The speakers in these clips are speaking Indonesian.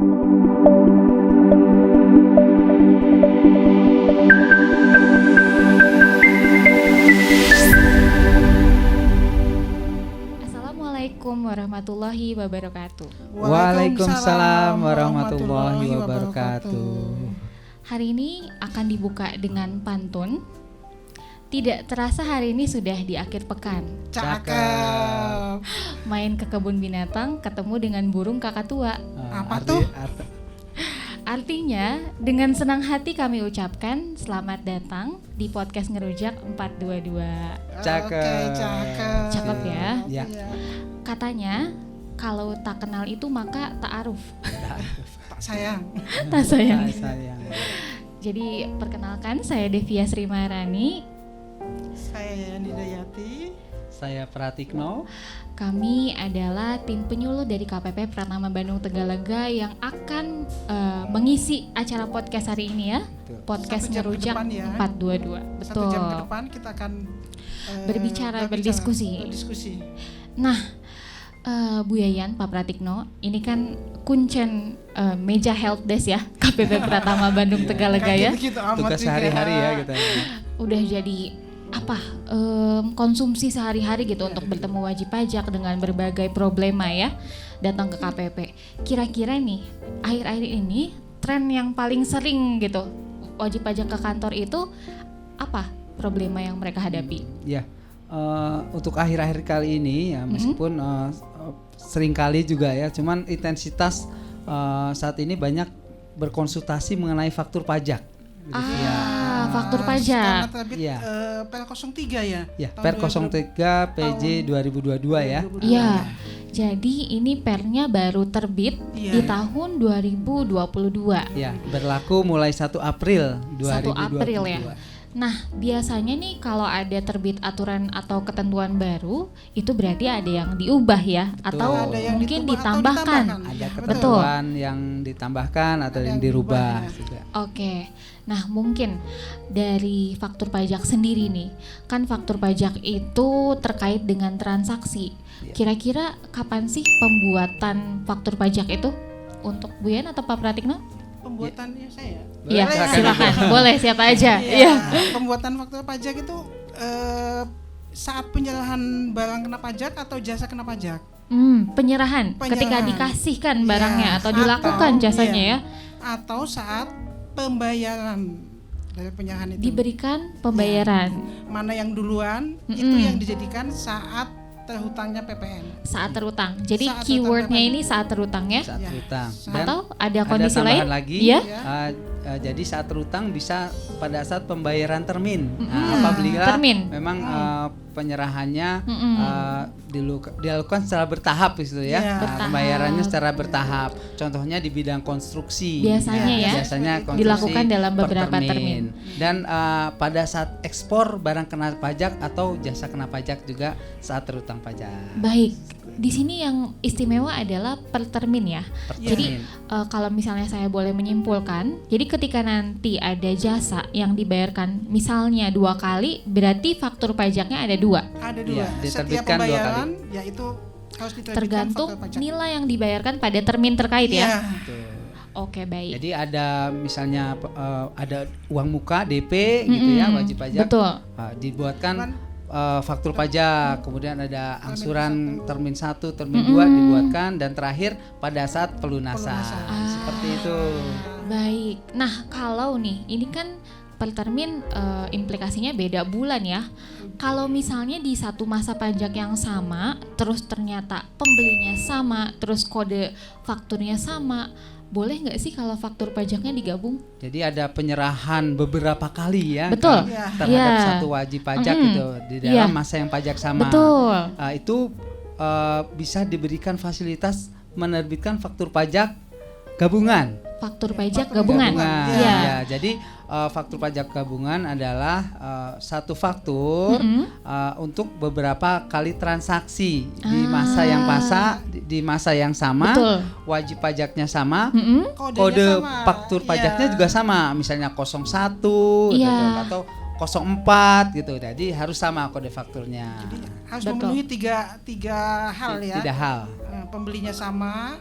Assalamualaikum warahmatullahi wabarakatuh. Waalaikumsalam warahmatullahi wabarakatuh. Hari ini akan dibuka dengan pantun. Tidak terasa hari ini sudah di akhir pekan. Cakep. Main ke kebun binatang, ketemu dengan burung kakatua. Apa tuh? Artinya, dengan senang hati kami ucapkan selamat datang di podcast Ngerujak 422. Cakep. Cakep ya. Ya. Katanya, kalau tak kenal itu maka tak aruf. Tak sayang. Tak sayang. Sayang. Jadi perkenalkan, saya Devia Sri Maharani. Saya Yani Dayati. Saya Pratikno. Kami adalah tim penyuluh dari KPP Pratama Bandung Tegalega yang akan mengisi acara podcast hari ini ya. Betul. Podcast 1 jam ke Ngerujak depan ya. 422. 1 Betul. jam ke depan kita akan berdiskusi. Nah, Bu Yayan, Pak Pratikno, ini kan kuncen meja help desk ya KPP Pratama Bandung Tegalega ya. Tugas sehari-hari ya kita. Udah jadi konsumsi sehari-hari gitu untuk bertemu wajib pajak dengan berbagai problema ya datang ke KPP. Kira-kira nih akhir-akhir ini tren yang paling sering gitu wajib pajak ke kantor itu apa problema yang mereka hadapi? Ya. Untuk akhir-akhir kali ini ya meskipun sering kali juga ya, cuman intensitas saat ini banyak berkonsultasi mengenai faktur pajak. Faktur pajak. Karena terbit Ya. PL 03 ya. Ya, Tahun Per 03 PJ 2022 ya. Iya. Jadi ini pernya baru terbit Iya, di iya. tahun 2022. Ya, berlaku mulai 1 April 1 2022. April ya. Nah, biasanya nih kalau ada terbit aturan atau ketentuan baru, itu berarti ada yang diubah ya, atau Ada yang mungkin ditambah atau ditambahkan. Ada Betul. ketentuan yang ditambahkan atau Ada yang yang dirubah dirubah, ya. juga. Oke. Nah, mungkin dari faktur pajak sendiri nih, kan faktur pajak itu terkait dengan transaksi. Kira-kira kapan sih pembuatan faktur pajak itu untuk Bu Yan atau Pak Pratikno? Pembuatannya saya. Iya, Boleh ya? silakan. Boleh siapa aja. Iya. Iya. Pembuatan faktur pajak itu saat penyerahan barang kena pajak atau jasa kena pajak. Penyerahan ketika Penyerahan. dikasihkan barangnya Iya, atau dilakukan jasanya ya. Atau saat pembayaran dari penyerahan itu. Diberikan pembayaran Mana yang duluan itu yang dijadikan saat terhutangnya PPN. saat terutang. Jadi Saat keywordnya terutang ini saat terutang ya. Saat Ya. terutang. Atau ada ada kondisi tambahan lain? lagi. Iya. Jadi saat terutang bisa pada saat pembayaran termin. Apabila Termin. memang penyerahannya dilakukan secara bertahap gitu ya. Iya. Bertahap. Pembayarannya secara bertahap. Contohnya di bidang konstruksi. Biasanya ya. Biasanya konstruksi Dilakukan dalam per beberapa termin. Dan pada saat ekspor barang kena pajak atau jasa kena pajak juga saat terutang pajak. Baik. Di sini yang istimewa adalah per termin ya. Per Jadi termin. kalau misalnya saya boleh menyimpulkan, jadi ketika nanti ada jasa yang dibayarkan misalnya 2 kali, berarti faktur pajaknya ada 2. Ada 2. Iya, Setiap diterbitkan 2 pembayaran yaitu harus diterbitkan Tergantung faktur pajak. nilai yang dibayarkan pada termin terkait ya. Iya. Betul. Oke, baik. Jadi ada misalnya ada uang muka DP gitu ya, wajib pajak. Betul. Dibuatkan Cuman, faktur pajak, kemudian ada angsuran termin 1, termin 2 dibuatkan, dan terakhir pada saat pelunasan. Seperti itu. Baik. Nah, kalau nih, ini kan per termin implikasinya beda bulan ya. Kalau misalnya di satu masa pajak yang sama, terus ternyata pembelinya sama, terus kode fakturnya sama, boleh nggak sih kalau faktur pajaknya digabung? Jadi ada penyerahan beberapa kali ya. Betul. kan, terhadap Iya. satu wajib pajak gitu di dalam masa yang pajak sama. Betul. Itu bisa diberikan fasilitas menerbitkan faktur pajak gabungan. Faktur pajak gabungan. Iya. Ya, jadi faktur pajak gabungan adalah satu faktur untuk beberapa kali transaksi di masa yang di masa yang sama. Betul. Wajib pajaknya sama. Kodenya Kode sama. faktur pajaknya Iya. juga sama, misalnya 01 Iya. gitu, atau 04 gitu. Jadi harus sama kode fakturnya. Harus Betul. memenuhi tiga hal ya. Tidak hal. Pembelinya sama,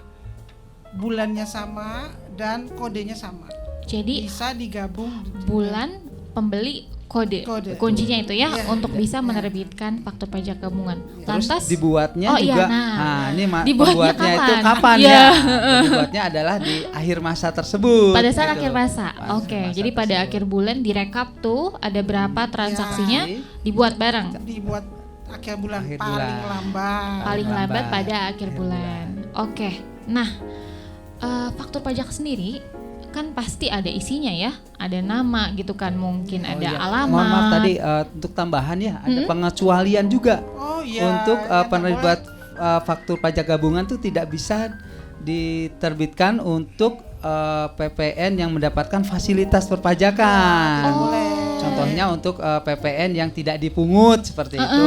bulannya sama dan kodenya sama. Jadi Bisa digabung bulan, pembeli, kode. Kode. Kuncinya itu ya Iya, untuk bisa menerbitkan faktur pajak gabungan. Terus Lantas dibuatnya Oh, iya, juga, nah. ini Dibuatnya pembuatnya itu kapan? kapan Iya. ya? Dibuatnya adalah di akhir masa tersebut. pada saat gitu. akhir masa. Pada Oke, masa jadi pada tersebut. akhir bulan direkap tuh ada berapa transaksinya dibuat bareng. dibuat akhir bulan Akhir paling bulan. lambat. Paling lambat lambat pada akhir bulan. Oke. Nah, faktur pajak sendiri kan pasti ada isinya ya, ada nama gitu kan, mungkin Oh ada iya. alamat. Mohon maaf tadi untuk tambahan ya, ada pengecualian juga Oh iya. untuk yang penerbitan faktur pajak gabungan tuh tidak bisa diterbitkan untuk PPN yang mendapatkan fasilitas perpajakan. Oh. Contohnya untuk PPN yang tidak dipungut seperti itu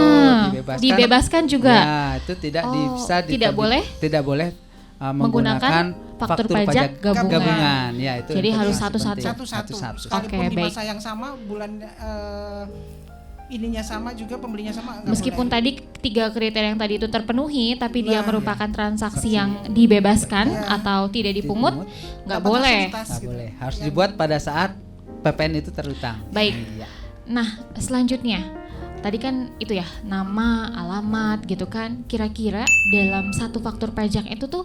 Dibebaskan juga. Ya, itu tidak Oh, bisa tidak boleh? tidak boleh Menggunakan menggunakan faktur pajak gabungan. Ya, itu Jadi yang harus penting. satu-satu. satu-satu. Oke, Sekalipun di baik. masa yang sama, bulan ininya sama juga, pembelinya sama. nggak Meskipun boleh. tadi 3 kriteria yang tadi itu terpenuhi, tapi dia Nah, merupakan transaksi yang dibebaskan Ya. atau tidak dipungut, Dipungut, nggak Dapat boleh. fasilitas nggak gitu. boleh. Harus Yang- dibuat pada saat PPN itu terutang. Baik. Iya. Nah, selanjutnya tadi kan itu ya, nama, alamat gitu kan. Kira-kira dalam satu faktur pajak itu tuh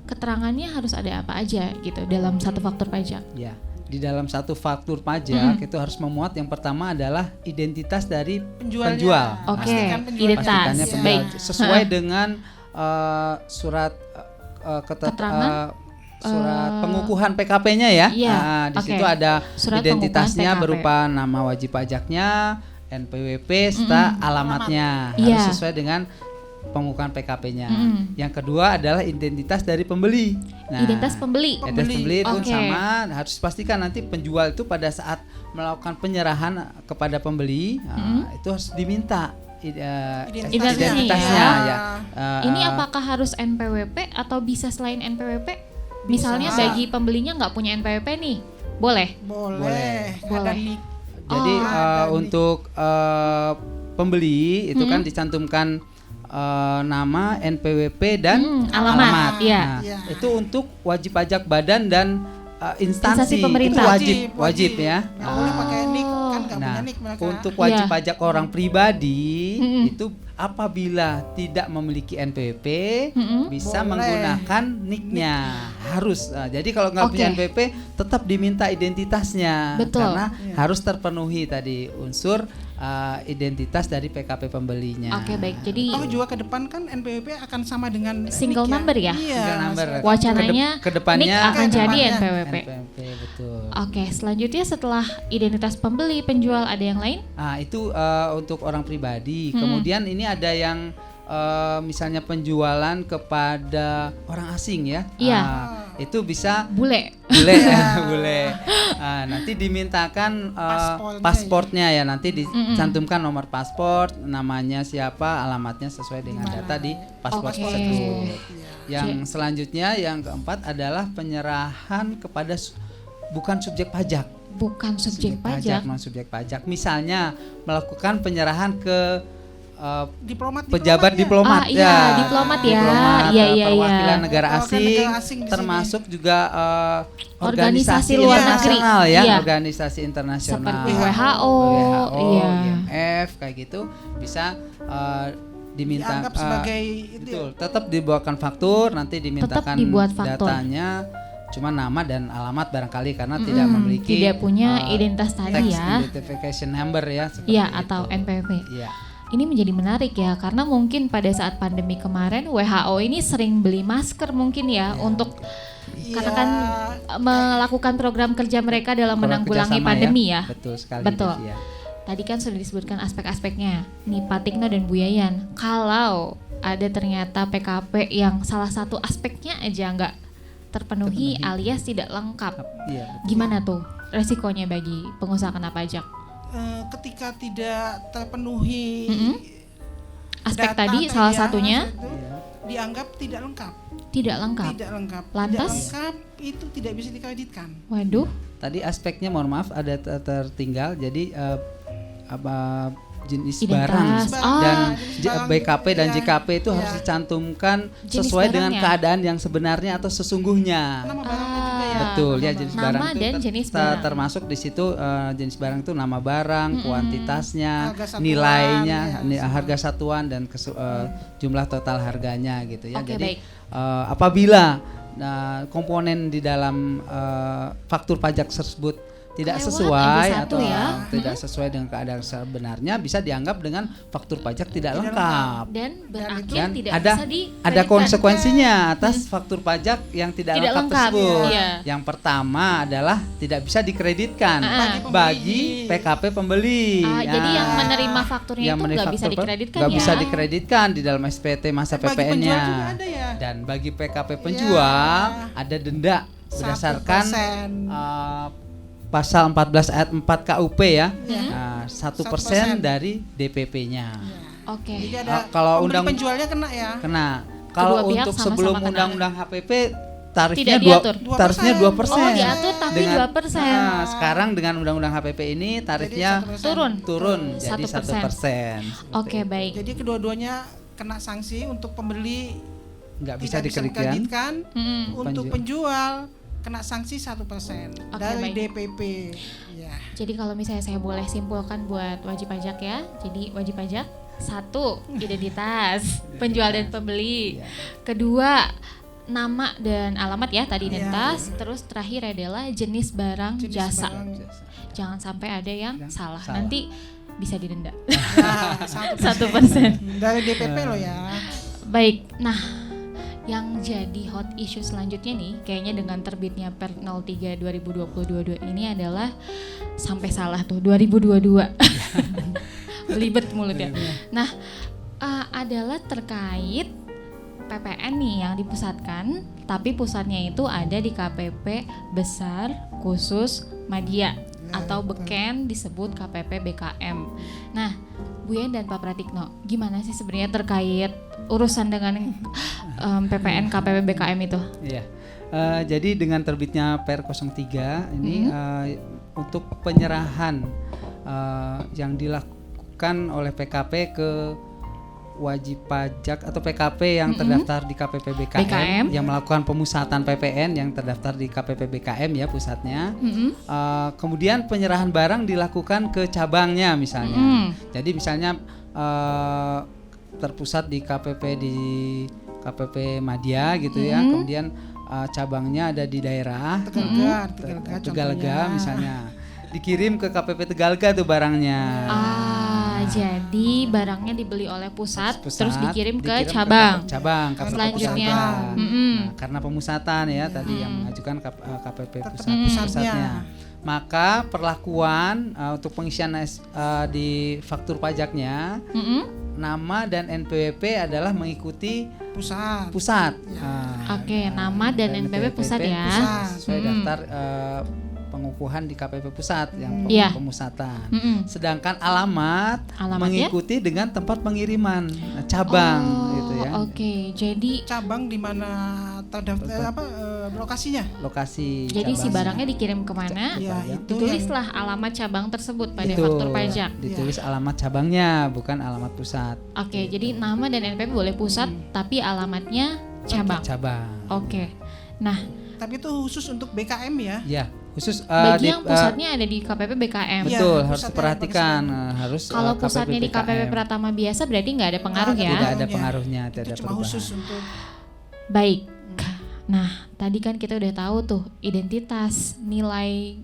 keterangannya harus ada apa aja gitu dalam satu faktur pajak. Ya, di dalam satu faktur pajak itu harus memuat yang pertama adalah identitas dari Penjualnya. penjual. Oke, Pastikan penjualnya. identitas. Pastikannya Ya. penjual Baik. sesuai dengan surat Keterangan? surat pengukuhan PKP-nya ya. Iya, Nah, di oke. situ ada Surat identitasnya pengukuhan PKP. berupa nama wajib pajaknya, NPWP serta alamatnya. Iya. Harus sesuai dengan pengukuhan PKP-nya. Mm-mm. Yang kedua adalah identitas dari pembeli. Nah, Identitas pembeli. identitas pembeli pun Oke. sama, harus dipastikan nanti penjual itu pada saat melakukan penyerahan kepada pembeli itu harus diminta Identitasnya. identitasnya Ya. ya. Ini apakah harus NPWP atau bisa selain NPWP? Misalnya Bisa. bagi pembelinya nggak punya NPWP nih, boleh? Boleh. Boleh. Ada nik. Jadi ada nik. untuk pembeli itu kan dicantumkan nama, NPWP dan alamat, iya. Nah, Iya. itu untuk wajib pajak badan dan instansi, Instansi pemerintah. itu wajib ya. Nggak boleh pakai nik, kan nggak Nah, punya nik mereka. untuk wajib Iya. pajak orang pribadi Mm-mm. itu apabila tidak memiliki NPWP Mm-mm. bisa Boleh. menggunakan niknya harus. Nah, jadi kalau nggak punya Oke. NPWP tetap diminta identitasnya Betul. karena Iya. harus terpenuhi tadi unsur identitas dari PKP pembelinya. Oke, baik. Jadi Oh juga ke depan kan NPWP akan sama dengan Single nik number ya? Iya. Single number. wacananya Kedepannya nik akan jadi kedepannya. NPWP. NPWP betul. Oke, selanjutnya setelah identitas pembeli, penjual, ada yang lain? Nah, itu untuk orang pribadi. Kemudian ini ada yang misalnya penjualan kepada orang asing ya. Iya. Itu bisa Bule. boleh boleh. Nanti dimintakan pasportnya ya. Nanti dicantumkan nomor paspor, namanya siapa, alamatnya sesuai dengan data di paspor Oke. tersebut. Yang selanjutnya yang keempat adalah penyerahan kepada bukan subjek pajak. Bukan subjek pajak. non subjek pajak. Misalnya melakukan penyerahan ke diplomat pejabat diplomat Ah, iya, diplomat ya. Iya, iya, perwakilan iya. negara Perwakilan asing, negara asing di termasuk juga Organisasi organisasi luar negeri. internasional ya, Iya. organisasi internasional Seperti WHO, iya. IMF kayak gitu bisa diminta Dianggap sebagai betul, tetap dibawakan faktur, nanti dimintakan dibuat faktur. datanya, cuma nama dan alamat barangkali karena tidak memiliki tidak punya identitas tax tadi ya. identification number ya seperti Iya, itu. atau NPWP. Iya. Ini menjadi menarik ya, karena mungkin pada saat pandemi kemarin WHO ini sering beli masker mungkin ya untuk karena kan melakukan program kerja mereka dalam Kurang menanggulangi kerjasama pandemi ya. Betul sekali. Betul. Devi, ya. Tadi kan sudah disebutkan aspek-aspeknya. Nih Pak Tikno dan Bu Yayan, kalau ada ternyata PKP yang salah satu aspeknya aja nggak terpenuhi alias tidak lengkap, Iya, betul. gimana tuh resikonya bagi pengusaha kena pajak? ketika tidak terpenuhi Aspek data tadi salah satunya itu dianggap tidak lengkap. tidak lengkap. Tidak lengkap. Lantas? Tidak lengkap itu tidak bisa dikreditkan. Waduh, Tadi aspeknya mohon maaf ada tertinggal. Jadi jenis Identitas. barang Oh. dan Jenis barang, BKP dan iya. JKP itu Iya. harus dicantumkan Jenis sesuai dengan barangnya. keadaan yang sebenarnya atau sesungguhnya. Nama barangnya juga ya. Betul ya, jenis Nama barang itu dan jenis barang. termasuk di situ jenis barang itu nama barang, kuantitasnya, Harga satuan, nilainya, ya, harga satuan dan jumlah total harganya gitu ya. Oke, Jadi baik. apabila komponen di dalam faktur pajak tersebut tidak Kelewat sesuai MB1 atau ya. tidak sesuai dengan keadaan sebenarnya, bisa dianggap dengan faktur pajak tidak lengkap. Dan berakhir Dan tidak ada bisa dikreditkan. ada konsekuensinya atas faktur pajak yang tidak lengkap tersebut. Iya. Yang pertama adalah tidak bisa dikreditkan Ah. bagi PKP pembeli. Jadi yang menerima fakturnya itu nggak bisa dikreditkan nggak ya? bisa dikreditkan di dalam SPT masa Bagi penjual PPN-nya. juga ada ya? Dan bagi PKP penjual ada denda berdasarkan 1%. pasal 14 ayat 4 KUP ya. Ya. 1% dari DPP-nya. Oke. Jadi ada Kalau pembeli undang penjualnya kena ya. kena. Kalau Kedua pihak untuk sama-sama sebelum kena. undang-undang HPP tarifnya Tidak diatur. 2%. Oh, diatur tapi 2%. Sekarang dengan undang-undang HPP ini tarifnya Jadi 1%. Turun. jadi 1%. 1%. Oke, baik. Jadi kedua-duanya kena sanksi. Untuk pembeli Nggak bisa tidak bisa dikreditkan. dikreditkan. Mm-mm. Untuk penjual kena sanksi 1% Oke, dari baik. DPP. Ya. Jadi kalau misalnya saya boleh simpulkan buat wajib pajak ya. Jadi wajib pajak 1, identitas penjual dan pembeli. Kedua, nama dan alamat ya tadi identitas. Terus terakhir adalah jenis barang Jenis jasa. barang. Jangan sampai ada yang salah. salah. Nanti bisa didenda. Ya, 1%. 1%. Dari DPP loh ya. Baik, nah yang jadi hot issue selanjutnya nih kayaknya dengan terbitnya Per 03 2022 ini adalah sampai salah tuh 2022 belibet mulut ya. Nah adalah terkait PPN nih yang dipusatkan, tapi pusatnya itu ada di KPP Besar Khusus Madya atau beken disebut KPP BKM. Nah, Bu Yen dan Pak Pratikno, gimana sih sebenarnya terkait urusan dengan PPN KPP BKM itu? Iya. Jadi dengan terbitnya Per 03 ini untuk penyerahan yang dilakukan oleh PKP ke wajib pajak atau PKP yang terdaftar di KPP BKM yang melakukan pemusatan PPN yang terdaftar di KPP BKM ya pusatnya. Kemudian penyerahan barang dilakukan ke cabangnya misalnya. Jadi misalnya terpusat di KPP Madya gitu ya. Kemudian cabangnya ada di daerah Tegalega misalnya. Dikirim ke KPP Tegalega tuh barangnya. Jadi barangnya dibeli oleh pusat terus dikirim ke KPP cabang. KPP Selanjutnya, pusat. Nah, karena pemusatan ya tadi yang mengajukan KPP pusatnya. Maka perlakuan untuk pengisian di faktur pajaknya, nama dan NPWP adalah mengikuti pusat. Oke, nama dan NPWP pusat ya. Sesuai daftar pengukuhan di KPP pusat yang pemusatan. Sedangkan alamat mengikuti dengan tempat pengiriman cabang gitu ya. Oke, jadi cabang di mana terdaftar lokasinya? Lokasi. Jadi si cabangnya. barangnya dikirim kemana? Ya, itu Ditulislah alamat cabang tersebut pada Betul, faktur pajak. ditulis alamat cabangnya bukan alamat pusat. Oke, jadi nama dan NPWP boleh pusat tapi alamatnya cabang. Oke. Nah, tapi itu khusus untuk BKM ya? Ya, khusus bagi yang pusatnya ada di KPP BKM. betul, Ya, harus diperhatikan harus Kalau pusatnya di KPP BKM. Pratama biasa berarti nggak ada pengaruh ya? Tidak ada pengaruhnya, tidak Itu ada cuma perubahan. khusus untuk Baik. Nah, tadi kan kita udah tahu tuh identitas, nilainya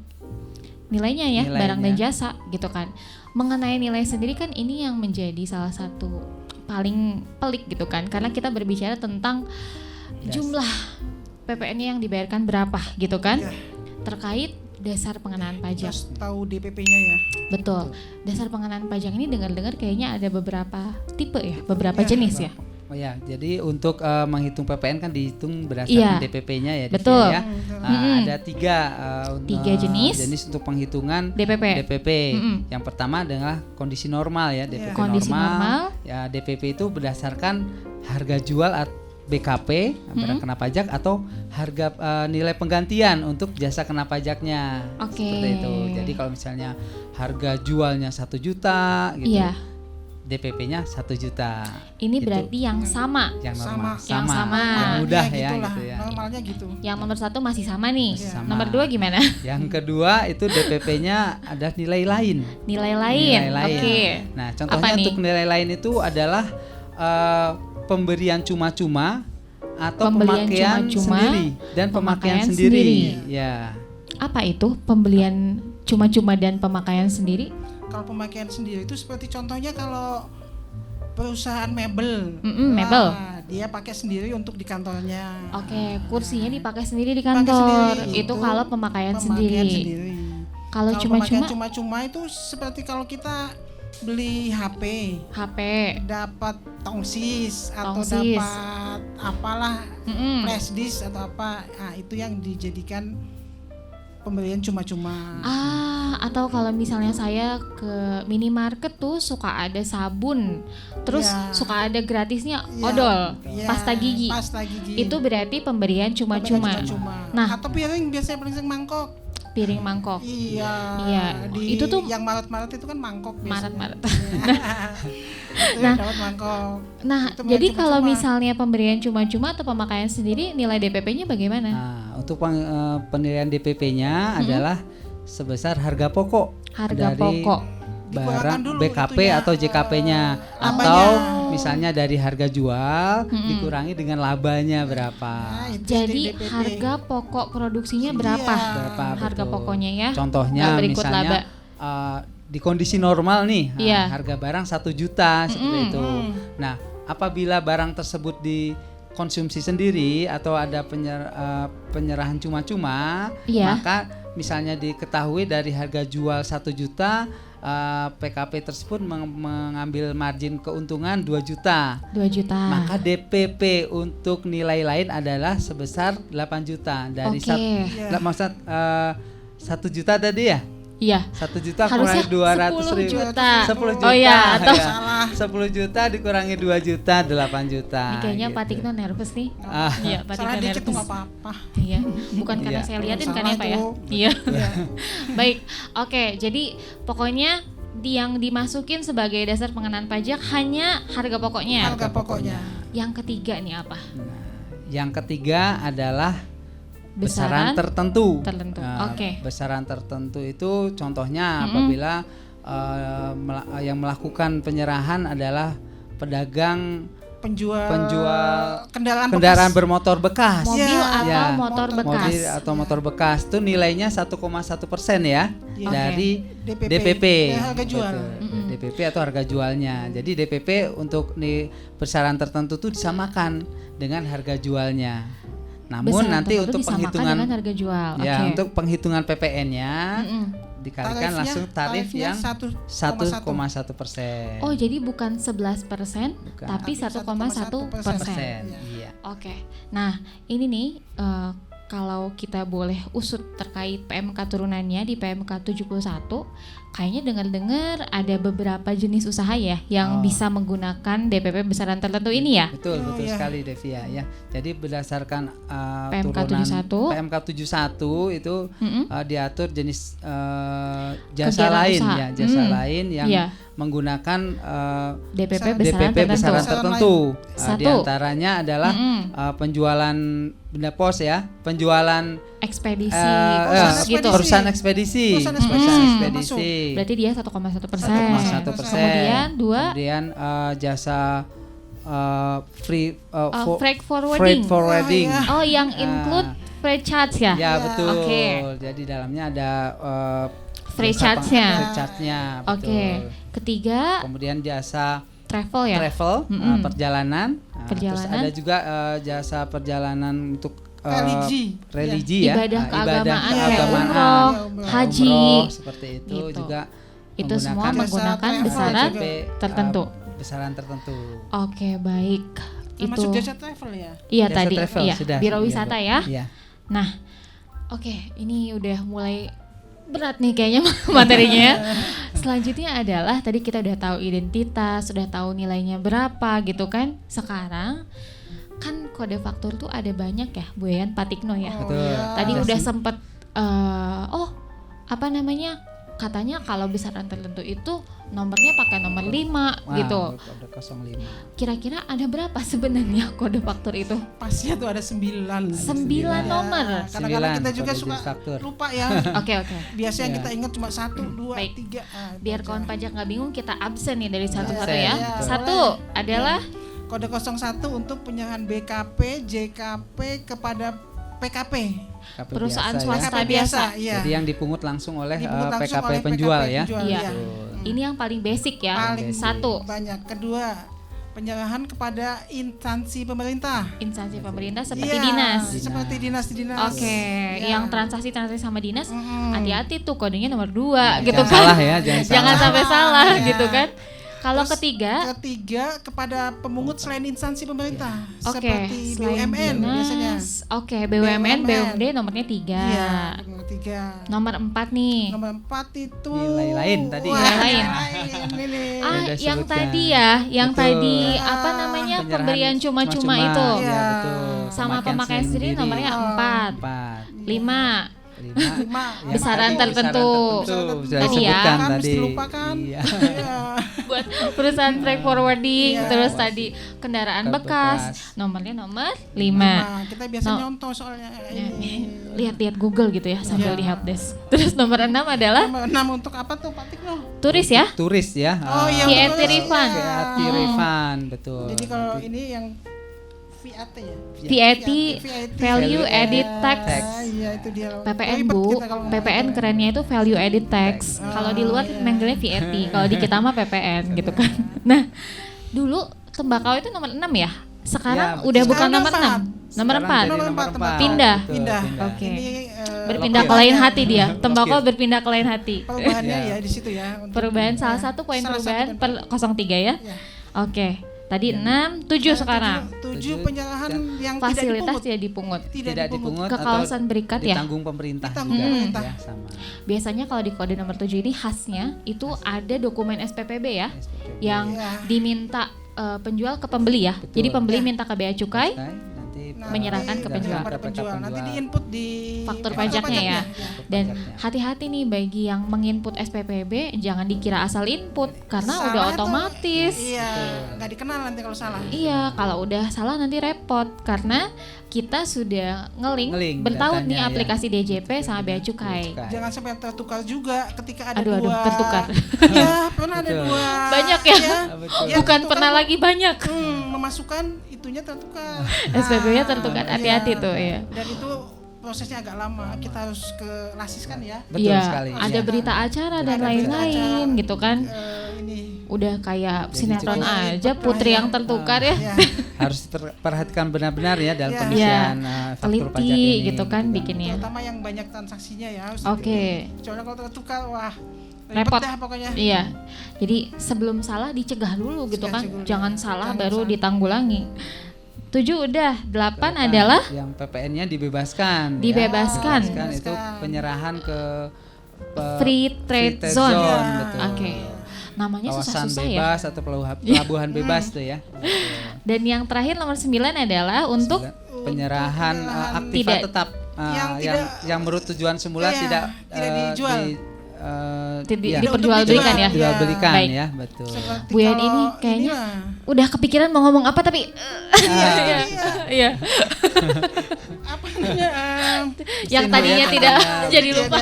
ya, barang dan jasa gitu kan. Mengenai nilai sendiri kan ini yang menjadi salah satu paling pelik gitu kan, karena kita berbicara tentang jumlah PPN-nya yang dibayarkan berapa gitu kan, terkait dasar pengenaan pajak. harus tahu DPP-nya ya. Betul. Dasar pengenaan pajak ini dengar-dengar kayaknya ada beberapa tipe ya, beberapa jenis ya. Oh ya, jadi untuk menghitung PPN kan dihitung berdasarkan DPP-nya ya. Betul. Ya. Ada tiga jenis untuk penghitungan DPP. Yang pertama adalah kondisi normal ya, DPP Kondisi normal. Ya, DPP itu berdasarkan harga jual BKP barang kena pajak atau harga nilai penggantian untuk jasa kena pajaknya. Oke. Seperti itu. Jadi kalau misalnya harga jualnya 1 juta gitu. Iya. DPP-nya 1 juta. Ini Itu berarti yang sama. yang normal, Yang sama. yang mudah Ya, ya gitulah, gitu ya. normalnya gitu. Yang nomor 1 masih sama nih. Masih sama. Nomor 2 gimana? Yang kedua itu DPP-nya ada nilai lain. Nilai lain. Nilai lain. Oke. Nah, Apa contohnya nih? untuk nilai lain itu adalah pemberian cuma-cuma atau Pembelian pemakaian cuma-cuma, sendiri dan pemakaian pemakaian sendiri. sendiri. Ya. Apa itu pembelian cuma-cuma dan pemakaian sendiri? Kalau pemakaian sendiri itu seperti contohnya kalau perusahaan mebel. Mebel. Dia pakai sendiri untuk di kantornya. Oke, kursinya dipakai sendiri di Pakai kantor. sendiri. Itu kalau pemakaian pemakaian sendiri. Kalau pemakaian cuma-cuma cuma-cuma itu seperti kalau kita beli HP, HP. dapat tongsis atau Tongsis. dapat apalah flash disk atau apa, nah, itu yang dijadikan pembelian cuma-cuma. Atau kalau misalnya saya ke minimarket tuh suka ada sabun, terus Ya. suka ada gratisnya Ya, odol, ya, pasta gigi. Pasta gigi. Itu berarti pemberian cuma-cuma. Pembelian cuma-cuma. Nah. Atau piring biasanya paling sering mangkok. Piring mangkok. Iya. Iya, itu tuh yang Maret-Maret itu kan mangkok biasanya. Maret-Maret. Itu yang dapat mangkok. Nah, Itu jadi cuma-cuma. kalau misalnya pemberian cuma-cuma atau pemakaian sendiri, nilai DPP-nya bagaimana? Nah, untuk penilaian DPP-nya adalah sebesar harga pokok Harga dari pokok. Dikurangan barang dulu BKP itunya, atau JKP-nya labanya. atau misalnya dari harga jual dikurangi dengan labanya berapa. Nah, itu Jadi DPP. harga pokok produksinya berapa? Iya. Berapa, Harga betul. pokoknya ya. Contohnya Nggak berikut laba. misalnya di kondisi normal nih, Iya. harga barang 1 juta seperti itu. Nah, apabila barang tersebut dikonsumsi sendiri atau ada penyerahan cuma-cuma, Iya. maka misalnya diketahui dari harga jual 1 juta, PKP tersebut mengambil margin keuntungan 2 juta. 2 juta. Maka DPP untuk nilai lain adalah sebesar 8 juta dari Oke. maksud 1 juta tadi ya? Iya. 1 juta Harusnya kurangi 200 10 ribu. juta. 10 juta. Oh iya, atau ya. 10 juta dikurangi 2 juta 8 juta. Ini kayaknya gitu. Pak Tikno nervous nih. Ah. Iya, Pak Salah Tikno dikit tuh nervous. nggak apa-apa. Iya, bukan karena Iya. saya liatin kan Salah ya Pak ya. tuh. Iya. Baik, oke. Jadi pokoknya yang dimasukin sebagai dasar pengenaan pajak hanya harga pokoknya. Harga pokoknya. Yang ketiga nih apa? Nah, yang ketiga adalah Besaran besaran tertentu. tertentu. Nah, Oke. Besaran tertentu itu contohnya apabila yang melakukan penyerahan adalah pedagang Penjual kendaraan bekas. bermotor bekas. Mobil Iya. atau Ya, motor bekas. Mobil atau motor bekas itu nilainya 1,1% ya Iya. dari DPP. DPP. Ya, harga jual. Betul. DPP atau harga jualnya. Jadi DPP untuk besaran tertentu itu disamakan dengan harga jualnya. Namun Besaran nanti tertentu untuk disamakan penghitungan dengan harga jual. ya Oke. untuk penghitungan PPN-nya Mm-mm. dikalikan langsung tarif tarifnya yang 1,1%. Oh, jadi bukan 11%, Bukan. tapi 1,1%. Iya. Oke. Nah, ini nih kalau kita boleh usut terkait PMK turunannya di PMK 71, kayaknya dengar-dengar ada beberapa jenis usaha ya yang bisa menggunakan DPP besaran tertentu ini ya. Betul, betul iya. sekali Devia ya. Jadi berdasarkan PMK turunan 71. PMK 71 itu diatur jenis jasa Kegiatan lain usaha. ya, jasa lain yang Iya. menggunakan DPP Besaran besaran DPP tertentu. besaran tertentu. Satu. Di antaranya adalah penjualan benda pos ya, penjualan Ekspedisi, perusahaan gitu. perusahaan ekspedisi. Perusahaan Perusahaan ekspedisi. ekspedisi. Berarti dia 1,1%. 1,1%. Kemudian dua, Kemudian jasa free freight forwarding. freight forwarding. Oh, yang include freight charge ya? Ya betul. Oke. Jadi dalamnya ada Freight jasa charge-nya. freight charge-nya, betul. Oke. Ketiga, Kemudian jasa travel ya? travel, perjalanan. Nah, Terus Perjalanan. ada juga jasa perjalanan untuk Religi. ya, Ibadah keagamaan kayak keagamaan, umroh, haji. umroh, seperti itu Gitu. juga. Itu semua Jasa menggunakan travel besaran juga. tertentu. Besaran tertentu. Oke, baik. Termasuk Itu jasa travel ya. iya Jasa tadi, travel iya. sudah. Biro Iya, wisata Bu. ya. Iya. Nah, oke, ini udah mulai berat nih kayaknya materinya ya. Selanjutnya adalah tadi kita udah tahu identitas, sudah tahu nilainya berapa gitu kan. Sekarang kan kode faktur tuh ada banyak ya, Bu Yayan, Pak Tikno ya. Betul. Tadi Ada udah sih. sempet apa namanya, katanya kalau besaran tertentu itu nomornya pakai nomor 5 Wah, gitu. kode 05. Kira-kira ada berapa sebenarnya kode faktur itu? Pasnya tuh ada 9. 9 nomor. Kadang-kadang kita 9 juga kode suka jenis faktur. lupa ya. Oke. Biasanya Ya. kita ingat cuma 1, 2, Baik. 3. Biar kawan pajak nggak bingung, kita absen nih dari satu-satu ya. Iya, Satu boleh. adalah Kode 01 untuk penyerahan BKP, JKP kepada PKP. KP perusahaan biasa, swasta PKP biasa. Iya. Jadi yang dipungut langsung oleh Dipungut langsung PKP oleh penjual PKP ya. penjual, Iya. Betul. Ini yang paling basic ya. Paling Satu, banyak. Kedua, penyerahan kepada instansi pemerintah. instansi pemerintah seperti Iya, dinas. Seperti dinas. Oke, Iya. yang transaksi sama dinas, Mm-mm. hati-hati tuh kodenya nomor 2 gitu Jangan kan. salah ya, jangan Jangan salah. sampai salah Iya. gitu kan. Kalau Terus ketiga, kepada pemungut selain instansi pemerintah, oke, seperti selain BUMN dinas, biasanya. oke, BUMN, BUMN. BUMD nomornya 3. Iya, nomor 3. Nomor 4 nih. Nomor 4 itu Nilai lain tadi. Wah, Nilai lain. ini. Ah, Udah yang sebutkan. tadi ya, yang Betul. tadi apa namanya Penyerahan pemberian cuma-cuma itu. Iya, Iya. betul. Sama pemakaian sendiri nomornya 4. 4. 5. 5. Besaran tertentu. Sudah Tadi ya. disebutkan Kan, tadi. mesti lupakan. Iya. Iya. Buat perusahaan freight forwarding, Iya. terus tadi kendaraan bekas, nomornya nomor 5. Kita biasa No. nyontoh soalnya. Ini. Lihat-lihat Google gitu ya sambil Iya. di helpdesk. Terus nomor 6 adalah Nomor 6 untuk apa tuh Pak Tikno? turis ya. Turis ya. Oh, iya, VAT betul. refund. VAT refund, betul. Jadi kalau ini yang VAT ya. VAT, value added tax. Iya, itu dia. PPN Ribet Bu, kita kalau ngomong PPN PPN. kerennya itu value added tax. Kalau di luar iya. manggilnya VAT, kalau di kita mah PPN gitu kan. Nah, dulu tembakau itu nomor 6 ya. Sekarang Ya, betul. udah bukan Sekarang nomor 6, nomor Sekarang 4. jadi Nomor empat, empat. Pindah. Betul, Pindah. Oke. Ini Berpindah ke Blokir. lain hati dia. Tembakau Blokir. berpindah ke lain hati. perubahannya Iya. ya di situ ya. Untuk- Perubahan salah ya, satu poin salah satu perubahan poin. per 03 ya. Ya. Oke. Tadi 6, 7 sekarang. 7 Tujuh. penyerahan yang Fasilitas tidak tidak dipungut. Tidak dipungut Ke kawasan berikat ya. ditanggung pemerintah Ditanggung juga pemerintah. ya, sama. Biasanya kalau di kode nomor 7 ini khasnya itu ada dokumen SPPB ya, SPPB. yang Iya. diminta penjual ke pembeli ya. Betul. Jadi pembeli Ya. minta ke bea cukai, Nanti menyerahkan ke penjual. Kepada penjual. Nanti diinput di faktur pajaknya ya. Dan hati-hati nih bagi yang menginput SPPB, jangan dikira asal input karena Salah udah tuh, otomatis. Iya, nggak dikenal nanti kalau salah. Iya, kalau udah salah nanti repot karena kita sudah ngelink Ngelink bertahun nih datanya, ya. aplikasi DJP sama bea cukai. Jangan sampai tertukar juga ketika ada Aduh, dua. tertukar. Iya, pernah ada Betul. 2. Banyak ya? Betul. Iya, Bukan tertukar. pernah lagi banyak. Memasukkan itunya tertukar. SPP-nya tertukar, Iya. hati-hati tuh ya. Dan itu prosesnya agak lama. Kita harus ke lasis kan ya. Betul Iya, sekali. ada Iya. berita acara dan Ada berita lain-lain acara. gitu kan. Ini Udah kayak Jadi sinetron cukup aja, ribet putri lah yang ya. tertukar ya. ya. Harus perhatikan benar-benar ya dalam Iya. pengisian Iya. faktur pajak Teliti ini gitu kan bikinnya. Terutama yang banyak transaksinya ya harus. Oke. Soalnya kalau tertukar wah Repot. dah pokoknya. Iya. Jadi sebelum salah dicegah dulu gitu kan. Dulu. Jangan salah Jangan baru salah. ditanggulangi. 7 udah, 8 adalah yang PPN-nya dibebaskan. Dibebaskan. Ya. Itu penyerahan ke free trade zone. betul. Oke. Namanya Kawasan susah-susah ya. bebas atau pelabuhan bebas tuh ya. Dan yang terakhir nomor 9 adalah untuk penyerahan aktiva Tidak. tetap yang menurut tujuan semula Iya, tidak tidak dijual. diperjualbelikan ya. Dijual belikan Baik. ya, betul. Seperti Bu Yan kalau ini kayaknya inilah. udah kepikiran mau ngomong apa tapi iya. Apa namanya? Yang Mesin tadinya ya, tidak tadinya. jadi lupa.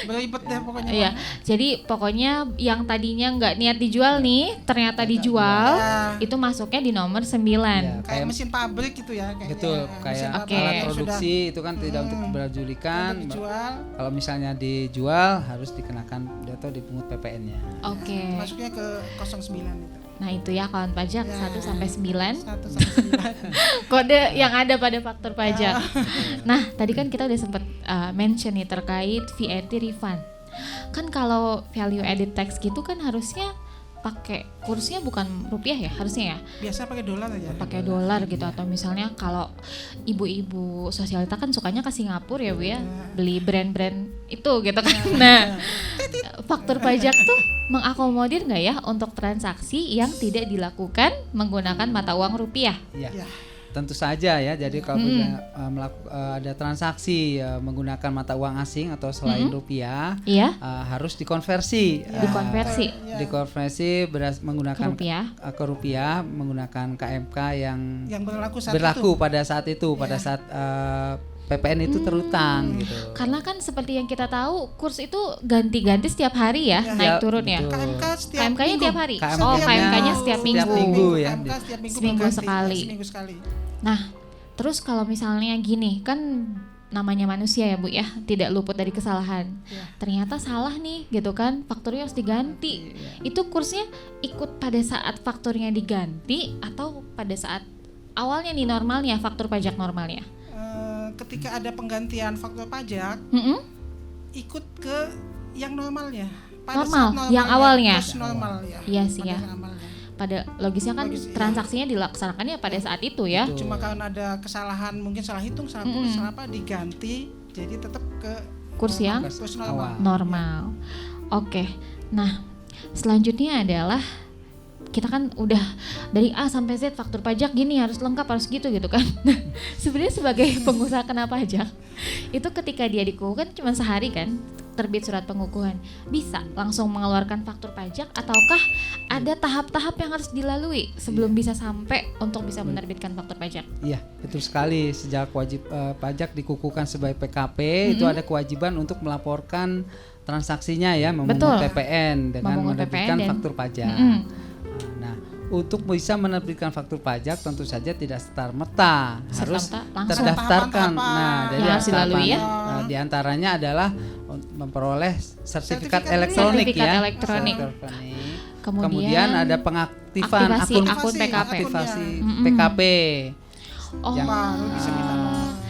Beribet deh pokoknya. Iya. Jadi pokoknya yang tadinya nggak niat dijual nih ternyata dijual, Ya. itu masuknya di nomor 9. Ya, Kayak mesin pabrik gitu ya kayaknya. betul, Mesin kayak Oke. pabrik alat yang produksi itu kan tidak untuk diperjualbalikan. sudah dijual, Kalau misalnya dijual harus dikenakan atau dipungut PPN-nya. Oke. masuknya ke 09 itu. Nah, itu ya kawan pajak Ya. 1 sampai 9 1 sampai 9. kode yang ada pada faktur pajak. Nah, tadi kan kita udah sempat mention nih terkait VAT refund. Kan kalau value added tax gitu kan harusnya pakai kursnya bukan rupiah ya, harusnya ya. Biasa pakai dolar aja. Pakai dolar gitu, atau misalnya kalau ibu-ibu sosialita kan sukanya ke Singapura ya Bu ya, beli brand-brand itu gitu kan. Nah, faktur pajak tuh mengakomodir nggak ya untuk transaksi yang tidak dilakukan menggunakan mata uang rupiah? Ya. Ya. tentu saja ya. Jadi kalau ada transaksi menggunakan mata uang asing atau selain rupiah, Iya. harus dikonversi. Dikonversi. Dikonversi menggunakan ke rupiah menggunakan KMK yang berlaku pada saat itu, pada saat PPN itu terutang gitu. Karena kan seperti yang kita tahu kurs itu ganti-ganti setiap hari ya, naik turun ya. KMK-nya tiap hari. KMK-nya setiap minggu. Ya. Seminggu sekali. Nah, terus kalau misalnya gini, kan namanya manusia ya Bu ya, tidak luput dari kesalahan. Ternyata salah nih gitu kan, fakturnya harus diganti. Itu kursnya ikut pada saat fakturnya diganti atau pada saat awalnya nih normalnya, faktur pajak normalnya? Ketika ada penggantian faktur pajak, ikut ke yang normalnya. Normal, yang awalnya. Normal ya. Iya sih ya. Pada logisnya kan transaksinya dilaksanakannya pada saat itu ya. Cuma karena ada kesalahan, mungkin salah hitung, salah tulis, salah apa, diganti, jadi tetap ke kurs yang normal. Oke. Nah, selanjutnya adalah kita kan udah dari A sampai Z faktur pajak gini, harus lengkap, harus gitu kan. Sebenarnya sebagai pengusaha kena pajak itu ketika dia dikukuhkan cuma sehari kan, terbit surat pengukuhan, bisa langsung mengeluarkan faktur pajak ataukah ada tahap-tahap yang harus dilalui sebelum bisa sampai untuk bisa menerbitkan faktur pajak? Iya, betul sekali. Sejak wajib pajak dikukuhkan sebagai PKP, itu ada kewajiban untuk melaporkan transaksinya ya, memungut PPN dengan menerbitkan faktur pajak. Nah, untuk bisa menerbitkan faktur pajak tentu saja tidak serta-merta harus terdaftarkan. Nah, jadi di antaranya adalah memperoleh sertifikat elektronik ya. Kemudian ada pengaktifan akun PKP. PKP.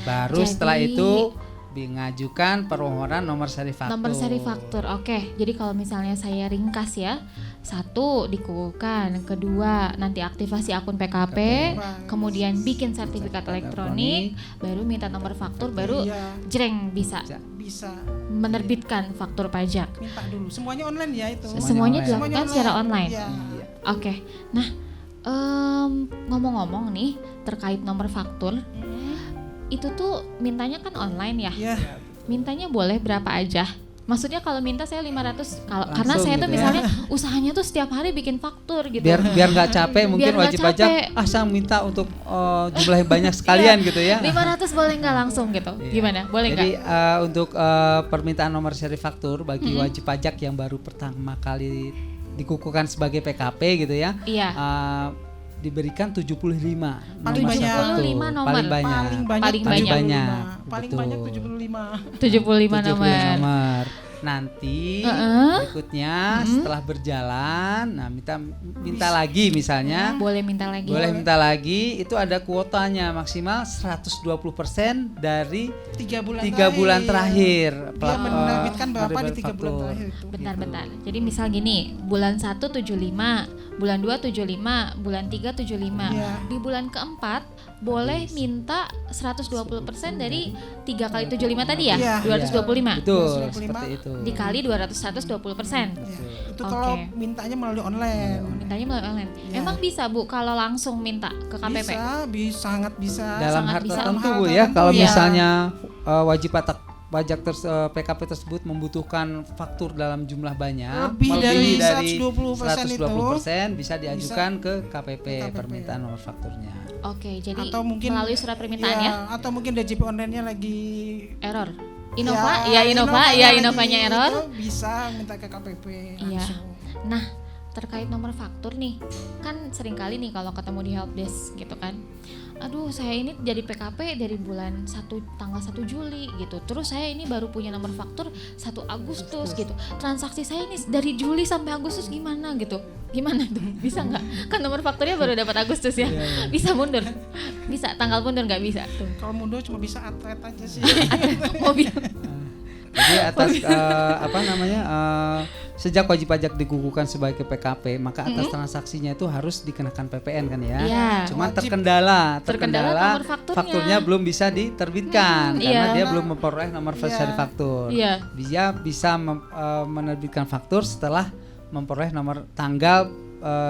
Baru setelah itu mengajukan permohonan nomor seri faktur. Oke. Jadi kalau misalnya saya ringkas ya, 1 dikukuhkan, 2 nanti aktivasi akun PKP, kemudian bikin sertifikat elektronik, baru minta nomor faktur, baru jreng bisa menerbitkan faktur pajak. Minta dulu. Semuanya online ya itu. Semuanya dilakukan secara online. Oke. Nah, ngomong-ngomong nih terkait nomor faktur. Itu tuh mintanya kan online ya. Mintanya boleh berapa aja. Maksudnya kalau minta saya 500 karena saya tuh misalnya usahanya tuh setiap hari bikin faktur gitu. Biar nggak capek, mungkin wajib pajak saya minta untuk jumlah banyak sekalian gitu ya. 500 boleh nggak langsung gitu. Gimana? Boleh nggak? Jadi untuk permintaan nomor seri faktur bagi wajib pajak yang baru pertama kali dikukuhkan sebagai PKP gitu ya. Diberikan 75 paling banyak nomor. Paling banyak 75 nomor. Nanti berikutnya setelah berjalan, nah minta lagi misalnya. Boleh minta lagi. Itu ada kuotanya maksimal 120% dari 3 bulan terakhir. Dia menerbitkan berapa di 3 bulan terakhir itu? Bentar. Jadi misal gini, bulan 1 75, bulan 2 75, bulan 3 75. Di bulan keempat boleh minta 120% dari 3 kali 75 tadi ya? 225. Betul, seperti itu. Dikali 120%. Itu kalau mintanya melalui online. Emang bisa Bu kalau langsung minta ke KPP? Sangat bisa. Dalam hal tertentu Bu ya, kalau misalnya wajib pajak PKP tersebut membutuhkan faktur dalam jumlah banyak, lebih dari 120% bisa diajukan ke KPP permintaan nomor fakturnya. Oke, jadi atau mungkin melalui surat permintaan ya? Atau mungkin DJP online-nya lagi error. Inovanya error. Bisa minta ke KPP langsung. Nah, terkait nomor faktur nih, kan seringkali nih kalau ketemu di helpdesk gitu kan, aduh saya ini jadi PKP dari bulan tanggal 1 Juli gitu, terus saya ini baru punya nomor faktur 1 Agustus gitu, transaksi saya ini dari Juli sampai Agustus gimana gitu, gimana tuh, bisa nggak? Kan nomor fakturnya baru dapat Agustus ya, bisa mundur, bisa tanggal mundur nggak bisa tuh. Kalau mundur cuma bisa atlet aja sih. Mobil. Jadi atas sejak wajib pajak dikukuhkan sebagai PKP, maka atas transaksinya itu harus dikenakan PPN kan ya. Cuman terkendala fakturnya belum bisa diterbitkan karena dia belum memperoleh nomor seri faktur. Dia bisa menerbitkan faktur setelah memperoleh nomor tanggal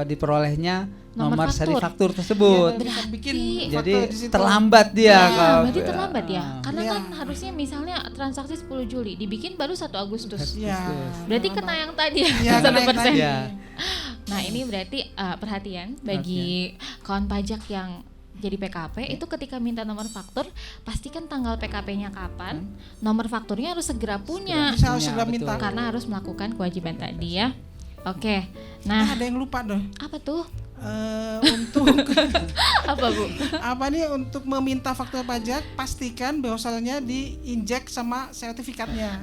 diperolehnya nomor seri faktur tersebut. Dia bisa bikin Berarti- faktur Jadi di situ. terlambat dia Ya, kalau berarti terlambat ya. Karena Iya. kan harusnya misalnya transaksi 10 Juli dibikin baru 1 Agustus. Ya. Berarti kena yang tadi ya, Iya, kena yang 1%. tadi. Ya. Nah, ini berarti perhatian bagi kawan pajak yang jadi PKP itu ketika minta nomor faktur, pastikan tanggal PKP-nya kapan, nomor fakturnya harus segera punya Bisa Punya, segera betul. minta. karena harus melakukan kewajiban tadi ya. Oke. Nah, Nah, ada yang lupa dong. apa tuh? Untuk Apa, Bu? apa nih untuk meminta faktur pajak, pastikan bahwasannya diinjek sama sertifikatnya.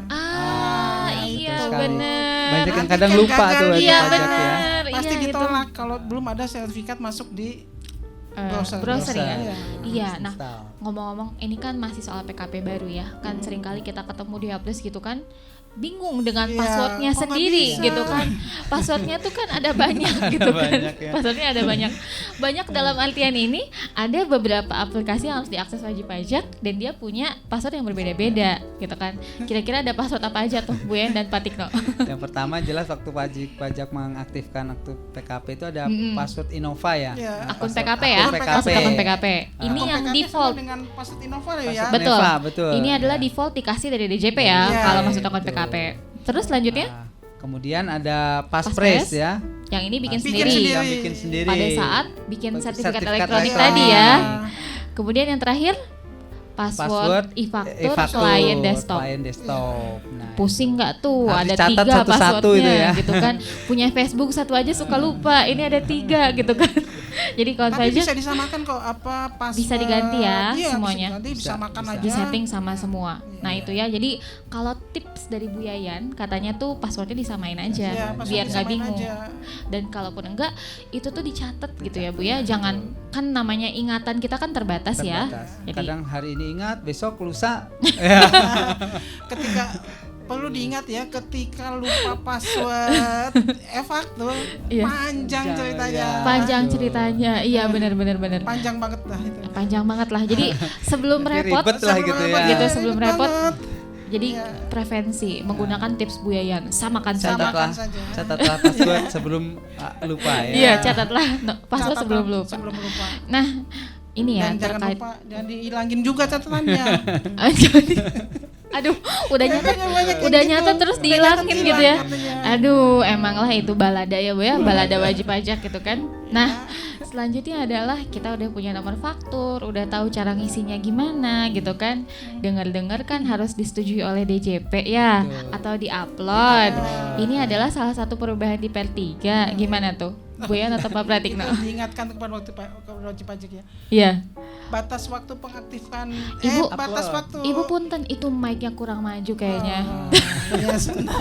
Iya betul sekali. benar. Banyak yang Nanti kadang kan lupa gagal. tuh wajib Iya pajak ya. benar. Pasti Iya, itu. ditolak kalau belum ada sertifikat masuk di browser. Browser ya. Iya. Iya, nah Install. ngomong-ngomong ini kan masih soal PKP baru ya. Kan seringkali kita ketemu di Hapus gitu kan bingung dengan Iya, passwordnya kok nggak sendiri bisa? gitu kan. Passwordnya tuh kan ada banyak gitu kan. Banyak ya. Passwordnya ada banyak. Banyak dalam artian ini ada beberapa aplikasi yang harus diakses wajib pajak dan dia punya password yang berbeda-beda gitu kan. Kira-kira ada password apa aja tuh Bu En dan Pak Tikno? Yang pertama jelas waktu pajak mengaktifkan akun PKP itu ada password Innova ya. Iya. Akun Password PKP ya. akun Password akun PKP. Ini Akun yang PKP default. sama dengan password Innova ya. Password Betul. Innova, betul. Ini adalah Ya. default dikasih dari DJP ya Iya, kalau iya, masuk akun betul. PKP. Terus selanjutnya Nah, kemudian ada Passphrase. Passphrase ya. yang ini bikin Bikin sendiri. sendiri. Yang bikin sendiri. Pada saat bikin Sertifikat sertifikat elektronik. elektronik tadi ya. Iya. Kemudian yang terakhir password e-faktur client desktop. Client desktop. Nah, Pusing nggak tuh? Harus Ada dicatat 3 satu-satu passwordnya itu ya. gitu kan. Punya Facebook 1 aja suka lupa. Ini ada 3 gitu kan. Jadi kalau Tapi pajak bisa disamakan kok apa password. Bisa diganti ya Iya, semuanya. Bisa, disamakan Bisa. aja. di setting sama semua. Nah Iya. itu ya. Jadi kalau tips dari Bu Yayan katanya tuh passwordnya disamain aja Iya, password biar nggak disamain bingung. aja. Dan kalaupun enggak itu tuh dicatat gitu ya Bu ya. Jangan kan namanya ingatan kita kan terbatas, ya. terbatas. Jadi Kadang hari ini ingat, besok lusa. Ketika perlu diingat ya, ketika lupa password e-faktur Iya. panjang ceritanya. Ya. panjang Betul. ceritanya. Iya benar. Panjang banget lah itu. Panjang banget lah. Jadi sebelum Jadi repot ribet lah gitu ya. gitu, sebelum Ribet repot. banget. Jadi Iya. prevensi menggunakan tips Bu Yayan. Samakan saja. Catatlah, saja. catatlah password sebelum lupa ya. Iya, catatlah password Catat sebelum lupa. Sebelum lupa. Nah, ini ya Dan jangan terkait lupa, jangan dihilangin juga catatannya. Jadi, aduh, udah nyatet, Banyak yang udah gitu. nyatet terus Udah dihilangin nyatet gitu ya. hilang katanya. Aduh, emanglah itu balada ya Bu ya, balada wajib pajak gitu kan. Nah, selanjutnya adalah kita udah punya nomor faktur, udah tahu cara ngisinya gimana gitu kan. Dengar-dengar kan harus disetujui oleh DJP ya, Betul. atau diupload. Ini adalah salah satu perubahan di Per3. Gimana tuh? Bu ya atau Pak Pratikno? Itu diingatkan kepada wajib pajak ya. Iya. Batas waktu pengaktifkan Ibu- batas Upload. waktu. Ibu punten itu mic-nya kurang maju kayaknya. Ya, sebentar.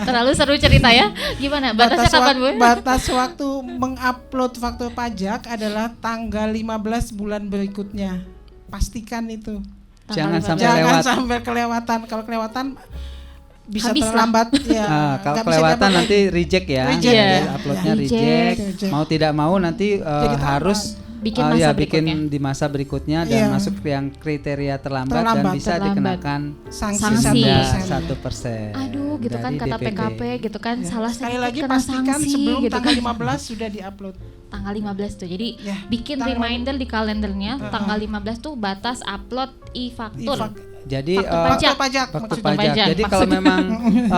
Terlalu seru cerita ya. Gimana? Batasnya kapan, Bu? Batas waktu mengupload faktur pajak adalah tanggal 15 bulan berikutnya. Pastikan itu. Jangan Tanggal sampai berapa? Jangan lewat. sampai kelewatan. Kalau kelewatan bisa Habis lah. terlambat ya. Kalau nggak bisa kelewatan diupload nanti lagi. reject ya. Reject, ya. Jadi uploadnya Reject. reject. Mau tidak mau nanti Jadi harus Bikin Oh masa iya, berikutnya. bikin di masa berikutnya dan Iya. masuk ke yang kriteria terlambat, Terlambat. dan bisa Terlambat. dikenakan Sanksi. denda 1%. 1%. Aduh, gitu kan dari kata DPP. PKP gitu kan salah Sekali sedikit lagi kena pastikan sanksi sebelum gitu tanggal kan. 15 sudah diupload. Tanggal 15 tuh. Jadi Ya, bikin tanggal- reminder di kalendernya tanggal 15 tuh batas upload e-faktur. Jadi Faktur eh, pajak. pajak faktur maksudnya. pajak. pajak, Jadi kalau maksudnya. memang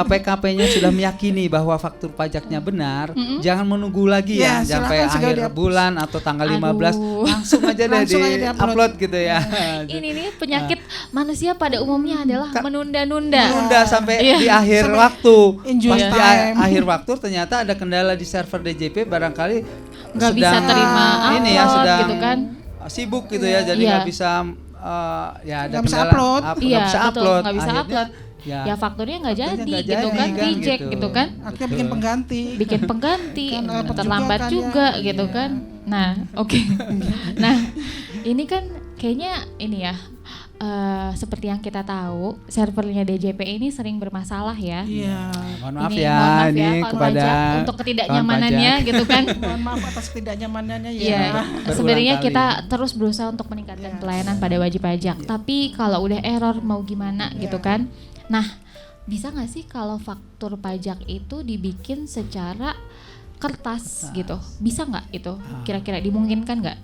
PKP-nya sudah meyakini bahwa faktur pajaknya benar, jangan menunggu lagi Ya, ya sampai silakan segera akhir dihapus. bulan atau tanggal 15 Aduh. langsung aja deh Langsung aja di-upload di-upload. gitu ya. Ini nih penyakit manusia pada umumnya adalah menunda-nunda. Menunda sampai Iya. di akhir Sampai waktu. enjoy Pas di time. akhir waktu ternyata ada kendala di server DJP, barangkali Nggak bisa sedang terima ini ya upload sedang gitu kan. sibuk gitu ya, jadi Iya. nggak bisa ya ada Nggak bisa kendala upload. nggak Iya, bisa betul, upload. nggak bisa Akhirnya, upload. Ya, Ya fakturnya nggak fakturnya jadi nggak gitu jadi kan, kan, reject gitu. gitu kan. Akhirnya bikin pengganti. Bikin pengganti, Kan repot terlambat juga kan juga ya. gitu Iya. kan. Nah, oke. Nah, ini kan kayaknya ini ya seperti yang kita tahu, servernya DJP ini sering bermasalah ya. Iya. mohon maaf Ini ya, mohon maaf ini kawan kepada pajak, untuk ketidaknyamanannya kawan gitu kan. Mohon maaf atas ketidaknyamanannya ya. Iya, berulang sebenarnya kali. kita terus berusaha untuk meningkatkan Iya. pelayanan pada wajib pajak. Tapi kalau udah error mau gimana gitu Iya. kan. Nah, bisa nggak sih kalau faktur pajak itu dibikin secara kertas gitu, bisa nggak itu? Kira-kira dimungkinkan nggak?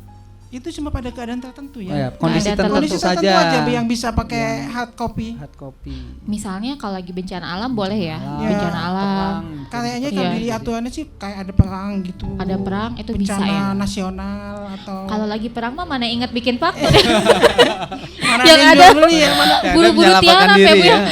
Itu cuma pada keadaan tertentu Oh ya. ya, kondisi Ada tertentu Kondisi tertentu saja. aja yang bisa pakai hard copy. Hard copy. Misalnya kalau lagi bencana alam boleh ya, Ya, bencana alam. Kayaknya Iya. kalau di aturannya sih kayak ada perang gitu. Ada perang itu bisa bencana ya. nasional atau Kalau lagi perang mah mana ingat bikin faktur. mana yang ada yang ada jual beli ya, mana, Buru-buru menyelamatkan tiarap ya diri Bu ya. ya.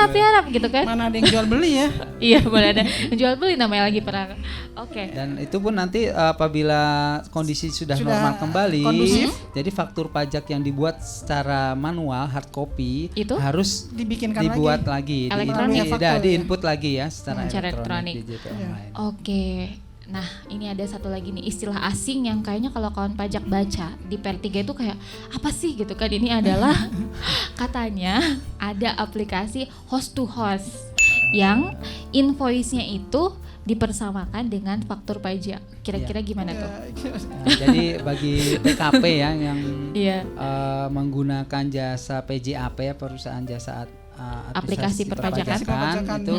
Tiarap gitu kan. mana ada yang jual beli ya. Iya boleh ada jual beli namanya lagi perang. Oke. Dan itu pun nanti apabila kondisi sudah Sudah normal kembali, kondusif. jadi faktur pajak yang dibuat secara manual hard copy Itu? harus Dibikinkan dibuat lagi, Elektronik. di input lagi ya secara Secara elektronik, elektronik. digital Iya. online. Oke. Nah, ini ada satu lagi nih istilah asing yang kayaknya kalau kawan pajak baca di Per3 itu kayak apa sih gitu kan. Ini adalah katanya ada aplikasi host to host yang invoice-nya itu dipersamakan dengan faktur pajak. Kira-kira gimana tuh? Nah, jadi bagi PKP ya yang Iya. menggunakan jasa PJAP ya, perusahaan jasa Aplikasi perpajakan. itu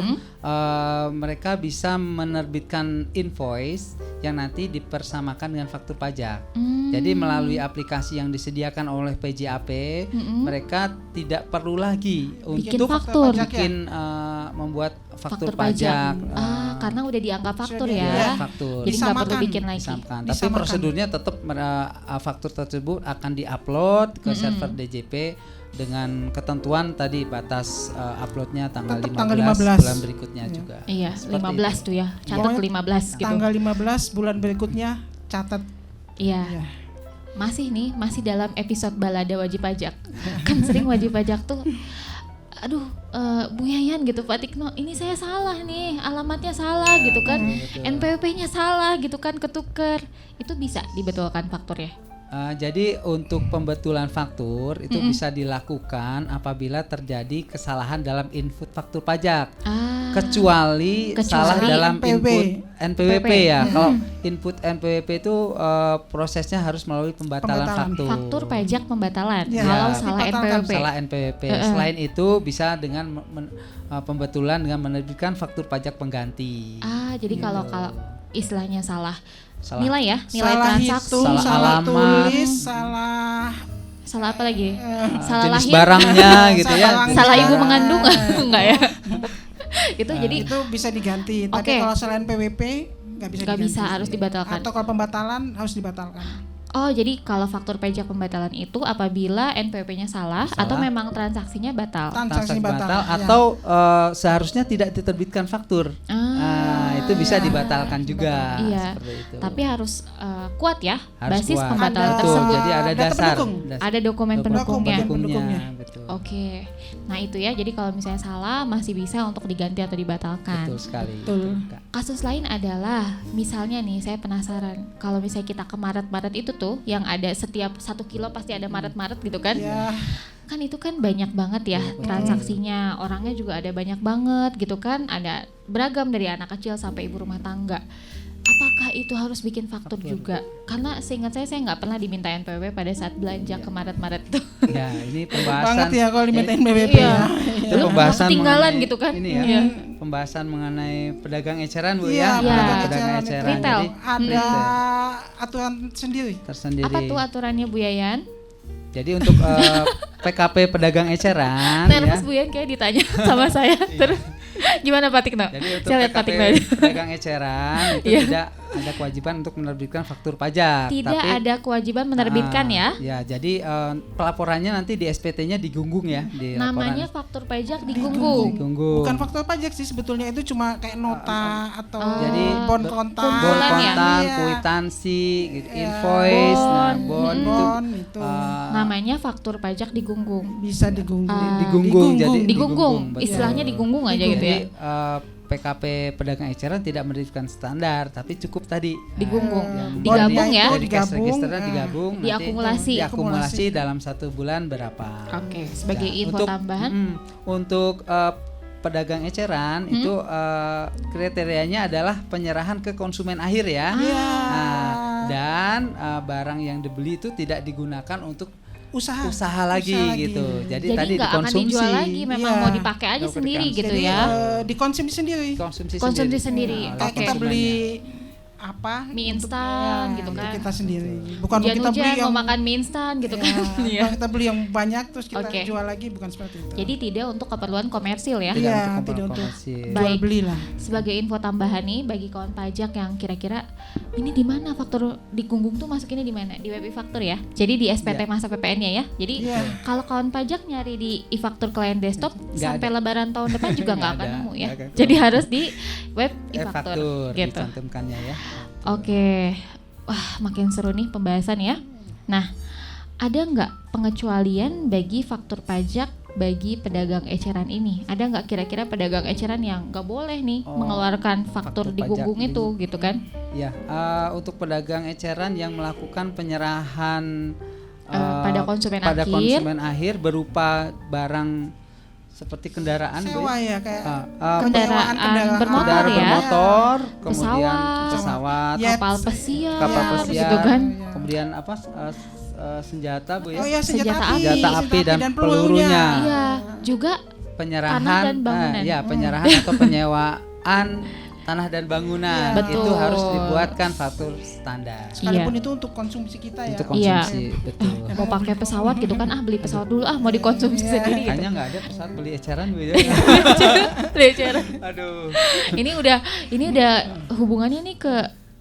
mereka bisa menerbitkan invoice yang nanti dipersamakan dengan faktur pajak. Jadi melalui aplikasi yang disediakan oleh PJAP, mereka tidak perlu lagi Bikin untuk faktur. membuat faktur pajak. Karena udah dianggap faktur Sudah ya. Faktur. Jadi nggak perlu Disamakan. bikin lagi. Disamakan. Tapi Disamakan. prosedurnya tetap faktur tersebut akan diupload ke server DJP dengan ketentuan tadi batas uploadnya tanggal Tetap 15, tanggal 15. bulan berikutnya juga. Iya, Seperti 15 itu. tuh ya. Catat Pokoknya 15 gitu. Tanggal 15 bulan berikutnya catat. Iya. Ya. Masih dalam episode balada wajib pajak. Kan sering wajib pajak tuh aduh Bu Yayan gitu Pak Tikno, ini saya salah nih, alamatnya salah gitu kan. NPWP-nya salah gitu kan, ketuker. Itu bisa dibetulkan fakturnya. Jadi untuk pembetulan faktur itu bisa dilakukan apabila terjadi kesalahan dalam input faktur pajak. Kecuali salah dalam NPWP. input NPWP ya. Mm-mm. Kalau input NPWP itu prosesnya harus melalui pembatalan faktur. Faktur pajak pembatalan Ya, kalau salah dibatalkan. NPWP. Salah NPWP. Selain itu bisa dengan pembetulan dengan menerbitkan faktur pajak pengganti. Jadi kalau istilahnya salah Salah. nilai ya, nilai Salah transaksi, hitung, salah salah alamat. tulis, salah salah apa lagi? Salah jenis lahir, barangnya gitu ya. Salah salah ibu Barang. mengandung enggak ya? Itu jadi itu bisa diganti. Tapi Oke. kalau selain PWP nggak bisa nggak diganti. bisa, harus dibatalkan. Atau kalau pembatalan harus dibatalkan. Oh, jadi kalau faktur pajak pembatalan itu apabila NPWP-nya salah atau memang transaksinya batal. Transaksi batal. Ya. atau seharusnya tidak diterbitkan faktur. Itu bisa dibatalkan juga. Iya. Seperti itu. Tapi harus kuat ya Harus basis kuat. pembatalan Ada- tersebut. Jadi ada Data dasar. pendukung. Ada dokumen pendukungnya. pendukungnya. Betul. Oke. Nah, itu ya. Jadi kalau misalnya salah masih bisa untuk diganti atau dibatalkan. Betul sekali. Betul. Kak. Kasus lain adalah misalnya nih, saya penasaran kalau misalnya kita ke Maret-Maret itu tuh yang ada setiap 1 kilo pasti ada Maret-Maret gitu kan. Ya, Kan itu kan banyak banget ya transaksinya, orangnya juga ada banyak banget gitu kan, ada beragam dari anak kecil sampai ibu rumah tangga. Apakah itu harus bikin faktur juga? Karena seingat saya nggak pernah diminta NPWP pada saat belanja ke Maret-Maret tuh. Ya, ini pembahasan. banget ya kalau dimintain PWP Iya. ya. Itu Belum pembahasan ketinggalan mengenai gitu kan. Ini ya. Iya. Pembahasan mengenai pedagang eceran Bu Iya, ya. pedagang Pedagang eceran eceran. itu. Retail. Jadi, Ada aturan sendiri. tersendiri. Apa tuh aturannya Bu Yayan? Jadi untuk PKP pedagang eceran Nervous ya. Bu Yayan kayak ditanya sama saya. Terus gimana Pak Tikno? Jadi untuk Saya lihat Pak PKP Tikno. pedagang eceran itu Iya. tidak ada kewajiban untuk menerbitkan faktur pajak. Tidak tapi, ada kewajiban menerbitkan ya. Ya, jadi pelaporannya nanti di SPT-nya digunggung ya di Namanya laporan. faktur pajak digunggung. Digunggung. Bukan faktur pajak sih sebetulnya, itu cuma kayak nota atau Jadi bon kontan. Bon Kumpulan ya? kontan, Iya. kuitansi, gitu, Iya. invoice, nah, Bon. bon itu Bon itu Namanya faktur pajak digunggung. bisa digunggung. digunggung, jadi Digunggung, betul. istilahnya digunggung aja gitu ya. Jadi PKP pedagang eceran tidak menerbitkan standar, tapi cukup tadi Digunggung. yang Digabung ya? Jadi cash Digabung, registernya digabung, nanti Diakumulasi. diakumulasi dalam 1 bulan berapa. Oke, sebagai Nah, info untuk- tambahan. Untuk pedagang eceran itu kriterianya adalah penyerahan ke konsumen akhir ya. Iya. Nah, dan barang yang dibeli itu tidak digunakan untuk usaha lagi gitu. Jadi tadi nggak akan dikonsumsi. dijual lagi, memang Iya. mau dipakai aja Mau sendiri dikonsumsi. gitu Jadi ya. dikonsumsi sendiri. Konsumsi Konsumsi sendiri. Nah, Kayak Oke. kita beli apa Mie untuk- instan gitu untuk kan. kita sendiri. Bukan untuk kita Hujan-hujan beli yang mau makan mie instan gitu ya, kan. Iya. bukan kita beli yang banyak terus kita Oke. jual lagi, bukan seperti itu. Jadi tidak untuk keperluan komersil ya. Iya, untuk tidak untuk komersil. jual Baik. beli lah. Sebagai info tambahan nih bagi kawan pajak yang kira-kira ini di mana faktur di Gunggung tuh masukinnya di mana? Di web e-faktur ya. Jadi di SPT Iya. masa PPN-nya ya. Jadi Iya. kalau kawan pajak nyari di e-faktur klien desktop Nggak sampai lebaran tahun depan juga nggak Nggak akan ada, nemu ya. nggak akan Jadi ketemu. harus di web e-faktur E-faktur gitu. dicantumkannya ya. Oke, wah makin seru nih pembahasan ya. Nah, ada nggak pengecualian bagi faktur pajak bagi pedagang eceran ini? Ada nggak kira-kira pedagang eceran yang nggak boleh nih Oh, mengeluarkan faktur faktur di pajak Gunggung di- itu gitu kan? Ya, untuk pedagang eceran yang melakukan penyerahan Pada konsumen pada akhir. konsumen akhir berupa barang seperti kendaraan, Bu, Sewa ya? ya kayak Kendaraan penyewaan bermotor kendaraan ya. bermotor, kemudian Pesawat. pesawat, Ya, Kapal pesiar, kapal Ya, pesiar, gitu kan? ya. kemudian apa senjata, Bu ya? Oh ya, Senjata Senjata api dan pelurunya. Iya, juga Penyerahan, Tanah dan bangunan. ya penyerahan atau penyewaan tanah dan bangunan Iya. itu Betul. harus dibuatkan faktur standar Sekalipun Iya. itu untuk konsumsi kita ya. untuk Iya. konsumsi, betul. mau pakai pesawat gitu kan, beli pesawat dulu mau dikonsumsi Iya. sendiri gitu. Kayaknya nggak ada pesawat beli eceran, Bu ya. Beli eceran. Aduh. ini udah hubungannya nih ke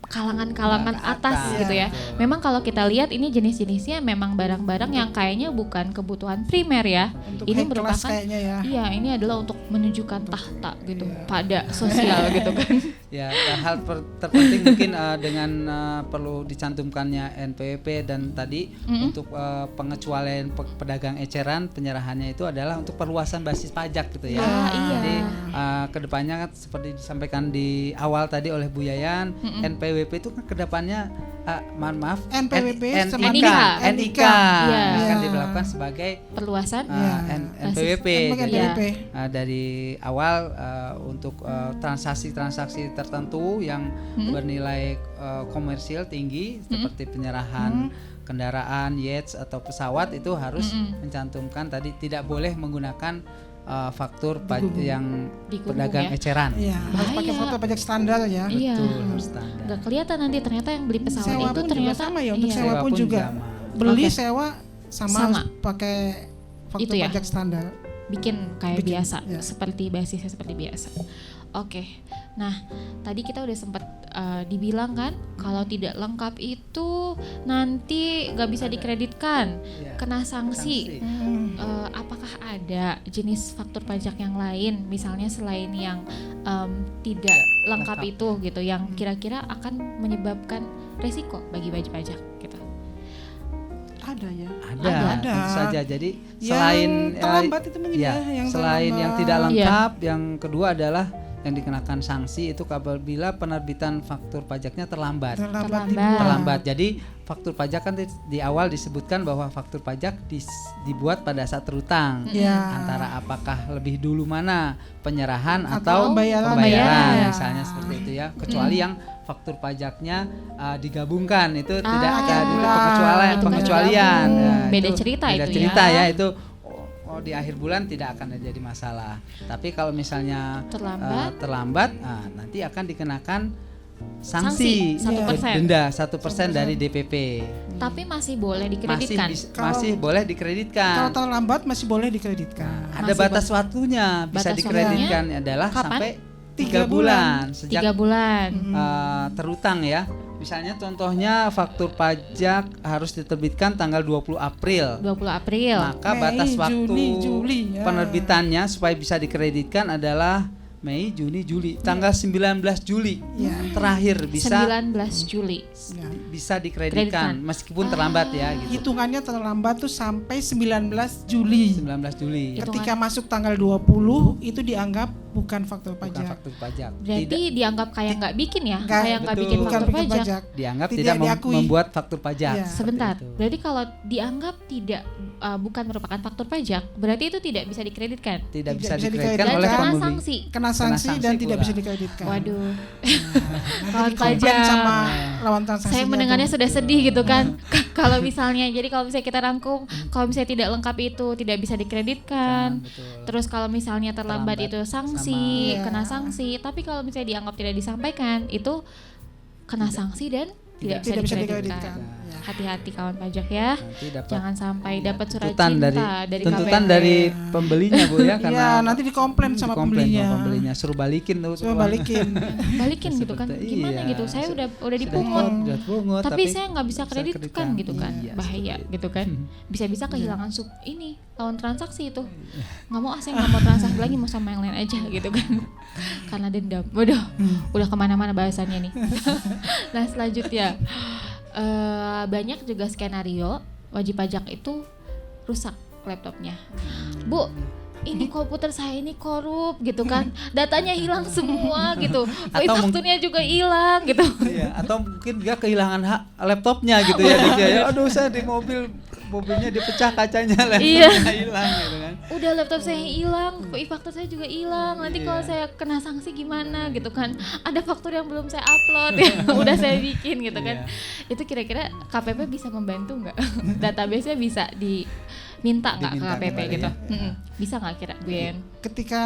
kalangan-kalangan atas Atas, gitu ya. betul. Memang kalau kita lihat ini jenis-jenisnya memang barang-barang yang kayaknya bukan kebutuhan primer ya. Untuk Ini high class merupakan kayaknya ya. iya, ini adalah untuk menunjukkan tahta gitu pada sosial gitu kan. Ya, hal terpenting mungkin dengan perlu dicantumkannya NPWP dan tadi untuk pengecualian pedagang eceran penyerahannya itu adalah untuk perluasan basis pajak gitu ya. Ah, iya. Jadi kedepannya kan seperti disampaikan di awal tadi oleh Bu Yayan, NPWP itu kan kedepannya mohon maaf NPWP sama NIK. NIK Iya. akan diberlakukan sebagai Perluasan NPWP. Sebagai Jadi NPWP. dari awal untuk transaksi-transaksi tertentu yang bernilai komersil tinggi seperti penyerahan kendaraan, yachts atau pesawat itu harus mencantumkan tadi tidak boleh menggunakan faktur yang Di Gunggung pedagang ya. eceran. Iya, harus pakai Bahaya. faktur pajak standar ya. Iya. Betul, harus standar. Nggak kelihatan nanti ternyata yang beli pesawat Sewa itu pun juga ternyata sama ya, untuk iya. sewa pun juga. sama. Beli Oke. sewa sama, Sama. harus pakai faktur Itu ya? pajak standar. bikin kayak Bikin, biasa, ya. seperti basisnya seperti biasa. Oke, nah tadi kita udah sempat dibilang kan kalau tidak lengkap itu nanti nggak bisa dikreditkan, Iya. kena sanksi. Apakah ada jenis faktur pajak yang lain, misalnya selain yang tidak lengkap lengkap, itu gitu, yang kira-kira akan menyebabkan resiko bagi wajib pajak gitu? Ada ya. Ada, Ada. tentu saja. Jadi Yang selain terlambat itu mungkin ya, yang selain yang terlambat. tidak Iya. lengkap, yang kedua adalah yang dikenakan sanksi itu apabila penerbitan faktur pajaknya terlambat. Terlambat. Terlambat. Jadi faktur pajak kan di awal disebutkan bahwa faktur pajak dibuat pada saat terutang. Ya. Antara apakah lebih dulu mana penyerahan Atau atau pembayaran. Pembayaran. misalnya seperti itu ya. Kecuali yang faktur pajaknya digabungkan itu tidak Ah, ada itu itu pengecualian. baru Ya, beda cerita beda itu cerita ya. ya itu. Di akhir bulan tidak akan jadi masalah. Tapi kalau misalnya terlambat, nanti akan dikenakan sanksi 1%. denda 1% dari DPP. Tapi masih boleh dikreditkan. Masih boleh dikreditkan. Kalau terlambat masih boleh dikreditkan. Ada Masih batas waktunya bisa Batas dikreditkan adalah kapan? sampai 3 3 bulan 3 sejak bulan. terutang ya. Misalnya contohnya faktur pajak harus diterbitkan tanggal 20 April. 20 April. Maka Mei, batas waktu Juni, Juli, ya. penerbitannya supaya bisa dikreditkan adalah Mei, Juni, Juli. Tanggal 19 Juli Ya. terakhir bisa 19 Juli. Ya. bisa dikreditkan meskipun terlambat ya gitu. Hitungannya terlambat tuh sampai 19 Juli. 19 Juli. Ketika masuk tanggal 20 itu dianggap bukan faktur Bukan pajak. faktur pajak. Berarti dianggap kayak nggak bikin ya? Nggak, Kayak nggak betul. bikin Bukan faktur bikin pajak. pajak. Dianggap Tidak tidak diakui. membuat faktur pajak. Iya. seperti Sebentar. itu. Berarti kalau dianggap tidak bukan merupakan faktur pajak, berarti itu tidak bisa dikreditkan. Tidak bisa bisa dikreditkan Dan oleh kena pembeli. sanksi. Kena sanksi dan sanksi tidak pula. bisa dikreditkan. Waduh. Nanti Kawan dikomplain pajak. sama lawan transaksinya. Saya mendengarnya tuh. sudah sedih gitu kan. Kalau misalnya, jadi kalau misalnya kita rangkum, kalau misalnya tidak lengkap itu tidak bisa dikreditkan. Betul. Terus kalau misalnya terlambat Terlambat itu sanksi, sama- kena Iya. sanksi. Tapi kalau misalnya dianggap tidak disampaikan, itu kena sanksi dan tidak bisa dikreditkan. Ya. Hati-hati kawan pajak ya. Nanti dapat Jangan sampai dapat surat tuntutan cinta dari tuntutan KPP. dari pembelinya Bu ya, karena Iya, nanti dikomplain sama pembelinya. suruh balikin tuh. Coba balikin. Balikin gitu kan. Seperti- Gimana iya. gitu? Saya udah Sudah dipungut. dipungut, Tapi saya nggak bisa bisa kreditkan gitu kan. Iya, Bahaya seperti gitu kan. Bisa-bisa kehilangan ini lawan transaksi itu. Iya. Nggak mau saya nggak mau transaksi lagi, mau sama yang lain aja gitu kan. Karena dendam. Waduh, udah kemana-mana bahasannya nih. Nah selanjutnya banyak juga skenario wajib pajak itu rusak laptopnya. Bu, ini komputer saya ini korup gitu kan, datanya hilang semua gitu, Atau fakturnya juga hilang gitu. Iya, atau mungkin dia kehilangan laptopnya gitu ya dia ya. Aduh, saya di mobilnya dipecah kacanya, Iya. laptopnya hilang gitu kan. Udah laptop saya hilang, faktur saya juga hilang. Nanti Iya. kalau saya kena sanksi gimana gitu kan? Ada faktur yang belum saya upload ya, udah saya bikin gitu kan. Iya. Itu kira-kira KPP bisa membantu nggak? Database-nya bisa diminta nggak ke Diminta KPP kembali gitu? ya. Bisa nggak kira, Ben? Ketika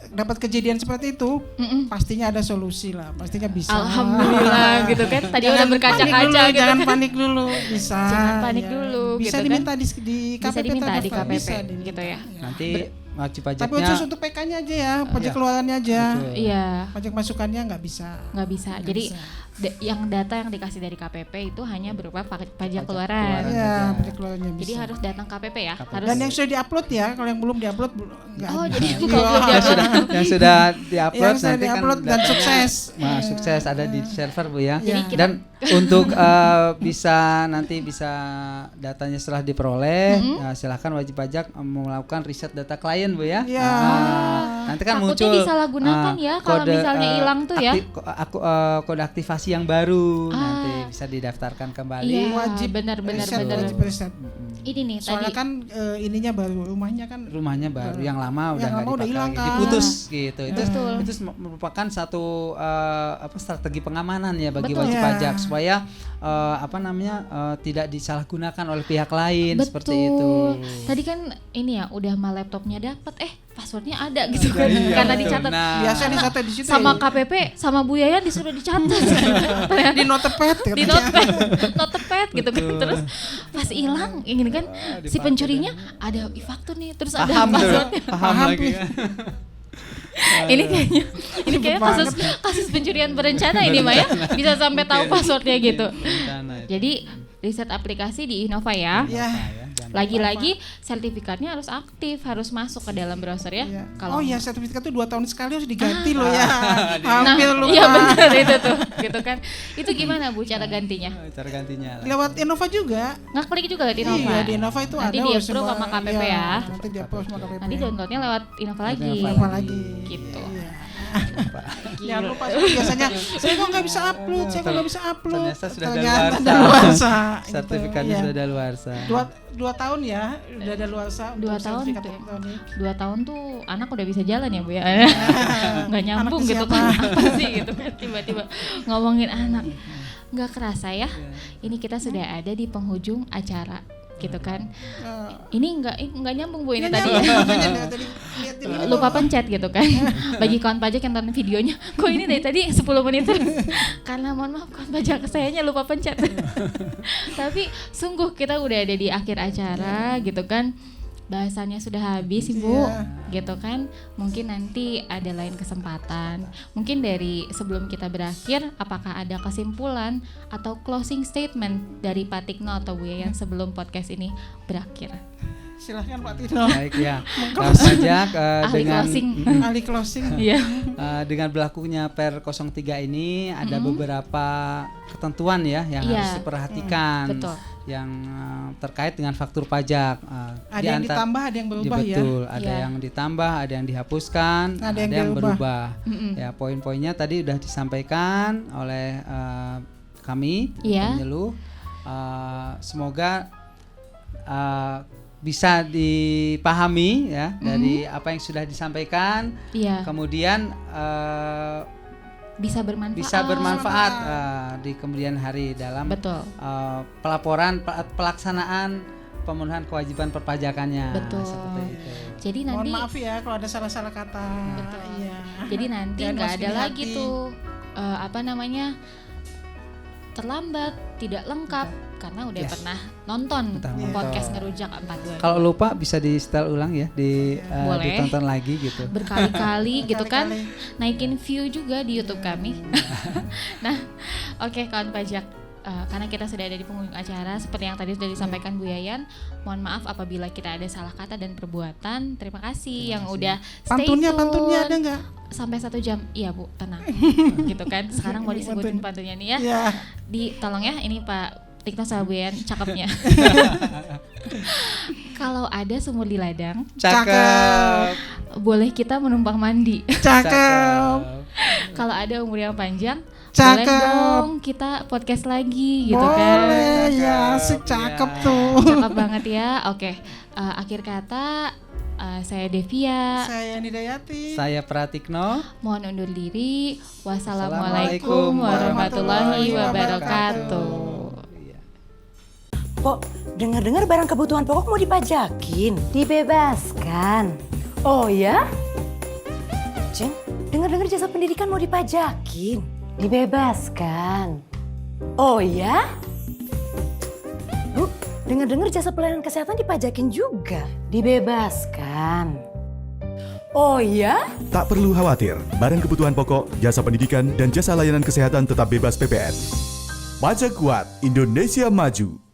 dapat kejadian seperti itu, pastinya ada solusi lah, pastinya bisa. Alhamdulillah gitu kan. Tadi udah berkaca-kaca gitu jangan kan. panik dulu, bisa. Jangan panik ya. dulu, Bisa gitu diminta kan. di Bisa KPP diminta di terdaftar, KPP bisa diminta. gitu ya. Nanti wajib Tapi pajaknya khusus untuk PK-nya aja ya, pajak Iya. keluarannya aja. Betul. Iya, Pajak masukannya nggak bisa. nggak bisa. Nggak Jadi bisa. yang data yang dikasih dari KPP itu hanya berupa pajak keluaran. keluaran. Iya, aja. pajak keluarannya bisa. Jadi harus datang KPP ya. KPP. Harus. Dan yang sudah diupload ya, kalau yang belum diupload nggak Oh, ada. jadi Iya. kalau belum yang diupload. sudah diupload Yang sudah nanti kan diupload dan datanya, sukses. sukses ada di server Bu ya. Jadi kita- Dan untuk bisa datanya setelah diperoleh, silahkan wajib pajak melakukan riset data klien Bu ya. Iya. Nanti kan Takutnya muncul disalahgunakan ya, kalau misalnya hilang tuh ya. kode aktivasi yang baru Ah. nanti bisa didaftarkan kembali. Iya, Wajib benar-benar riset, benar. wajib riset. Ini nih Soalnya tadi. kan ininya baru, rumahnya kan Rumahnya baru, yang lama udah Yang nggak lama udah dipakai hilang lagi, kan. diputus gitu. Betul. Itu merupakan satu strategi pengamanan ya bagi Betul. wajib Iya. pajak supaya tidak disalahgunakan oleh pihak lain seperti itu. Tadi kan ini ya udah mah laptopnya dapat, passwordnya ada gitu kan, Iya, karena betul. dicatat. Nah, biasa dicatat di situ. Sama ya. KPP, sama Bu Yayan disuruh dicatat. Di notepad Di notepad gitu kan. Betul. Terus pas hilang ini kan si dipakai pencurinya ada e-faktur nih, terus ada paham dulu, passwordnya. paham lagi kan. Ini kayaknya kasus pencurian berencana ini Maya, bisa sampai tahu passwordnya gitu. Berencana itu. Jadi riset aplikasi di Innova ya. Ya. Lagi-lagi sertifikatnya harus aktif, harus masuk ke dalam browser ya. Iya. Kalau Oh iya, sertifikat itu 2 tahun sekali harus diganti loh ya. Hampir lupa. iya benar itu tuh, gitu kan. Itu gimana Bu cara gantinya? Cara gantinya lah. Lewat Innova juga. Ngeklik juga di Innova. Iya, di Innova itu Nanti ada. di loh approve semua. sama KPP Iya, ya. Nanti di approve sama KPP. Nanti downloadnya lewat Innova lagi. Apa lagi? Gitu. Iya. Jangan lupa biasanya saya kok nggak bisa upload, saya kok nggak bisa upload. Ternyata sudah Ternyata daluarsa. daluarsa. Sertifikatnya Gitu. sudah daluarsa. Dua tahun ya, udah daluarsa. 2 untuk tahun sertifikat tuh ya. elektronik. 2 tahun tuh anak udah bisa jalan ya Bu ya. Nggak nyambung Anak gitu siapa? kan. Apa sih gitu kan tiba-tiba ngomongin anak. Nggak kerasa ya. Ini kita sudah ada di penghujung acara gitu kan. Ini nggak nyambung Bu ini Nggak tadi. nyambung, makanya tadi liatin ini Lupa loh. pencet gitu kan. Bagi kawan pajak yang tonton videonya, kok ini dari tadi 10 menit terus. Karena mohon maaf kawan pajak sayanya lupa pencet. Tapi sungguh kita udah ada di akhir acara gitu kan. Bahasannya sudah habis Ibu, gitu kan. Mungkin nanti ada lain kesempatan. Mungkin dari sebelum kita berakhir, apakah ada kesimpulan atau closing statement dari Pak Tikno atau Bu Yayan sebelum podcast ini berakhir? Silahkan Pak Tino. Baik ya. Kawan pajak Ahli dengan closing. Ahli closing. Iya. dengan berlakunya Per 03 ini ada beberapa ketentuan ya yang Iya. harus diperhatikan. Betul. Yang terkait dengan faktur pajak. Ada yang ditambah, ada yang berubah ya. Betul, ada Iya. yang ditambah, ada yang dihapuskan, Ada ada yang yang berubah. Mm-mm. Ya, poin-poinnya tadi sudah disampaikan oleh kami Iya. penyuluh. Semoga bisa dipahami ya dari apa yang sudah disampaikan. Iya. Kemudian Bisa bermanfaat. bisa bermanfaat di kemudian hari dalam Betul. pelaporan pelaksanaan pemenuhan kewajiban perpajakannya. Betul. Seperti itu. Jadi nanti Mohon maaf ya kalau ada salah-salah kata. Betul. Iya. Jadi nanti Jangan nggak masukin ada di lagi hati. tuh terlambat, tidak lengkap karena udah Yes. pernah nonton Pernah podcast nonton. Ngerujak 422. Kalau lupa bisa di setel ulang ya, Boleh. ditonton lagi gitu. Berkali-kali gitu kan, Berkali-kali. naikin view juga di YouTube kami. Nah, oke kawan pajak, karena kita sudah ada di penghujung acara, seperti yang tadi sudah disampaikan Bu Yayan, mohon maaf apabila kita ada salah kata dan perbuatan. Terima kasih yang udah stay Pantunnya tune ada nggak? sampai 1 jam. Iya Bu, tenang. Gitu kan. Sekarang mau disebutin pantunnya nih ya. Ya. Tolong ya, ini Pak Tikno sama Bu Yayan cakepnya. Kalau ada sumur di ladang, Cakep. boleh kita menumpang mandi. Cakep. Kalau ada umur yang panjang, boleh Cakep. dong kita podcast lagi gitu kan. Boleh ya, Cakep, cakep ya. tuh. Cakep banget ya. Oke, akhir kata saya Devia. Saya Nidayati. Saya Pratikno. Mohon undur diri. Assalamualaikum Wassalamualaikum warahmatullahi wabarakatuh. Iya. Pok, dengar-dengar barang kebutuhan pokok mau dipajakin. Dibebaskan. Oh ya? Ceng, dengar-dengar jasa pendidikan mau dipajakin. Dibebaskan. Oh ya? Bu, dengar-dengar jasa pelayanan kesehatan dipajakin juga. Dibebaskan. Oh ya? Tak perlu khawatir, barang kebutuhan pokok, jasa pendidikan, dan jasa layanan kesehatan tetap bebas PPN. Pajak Kuat, Indonesia Maju.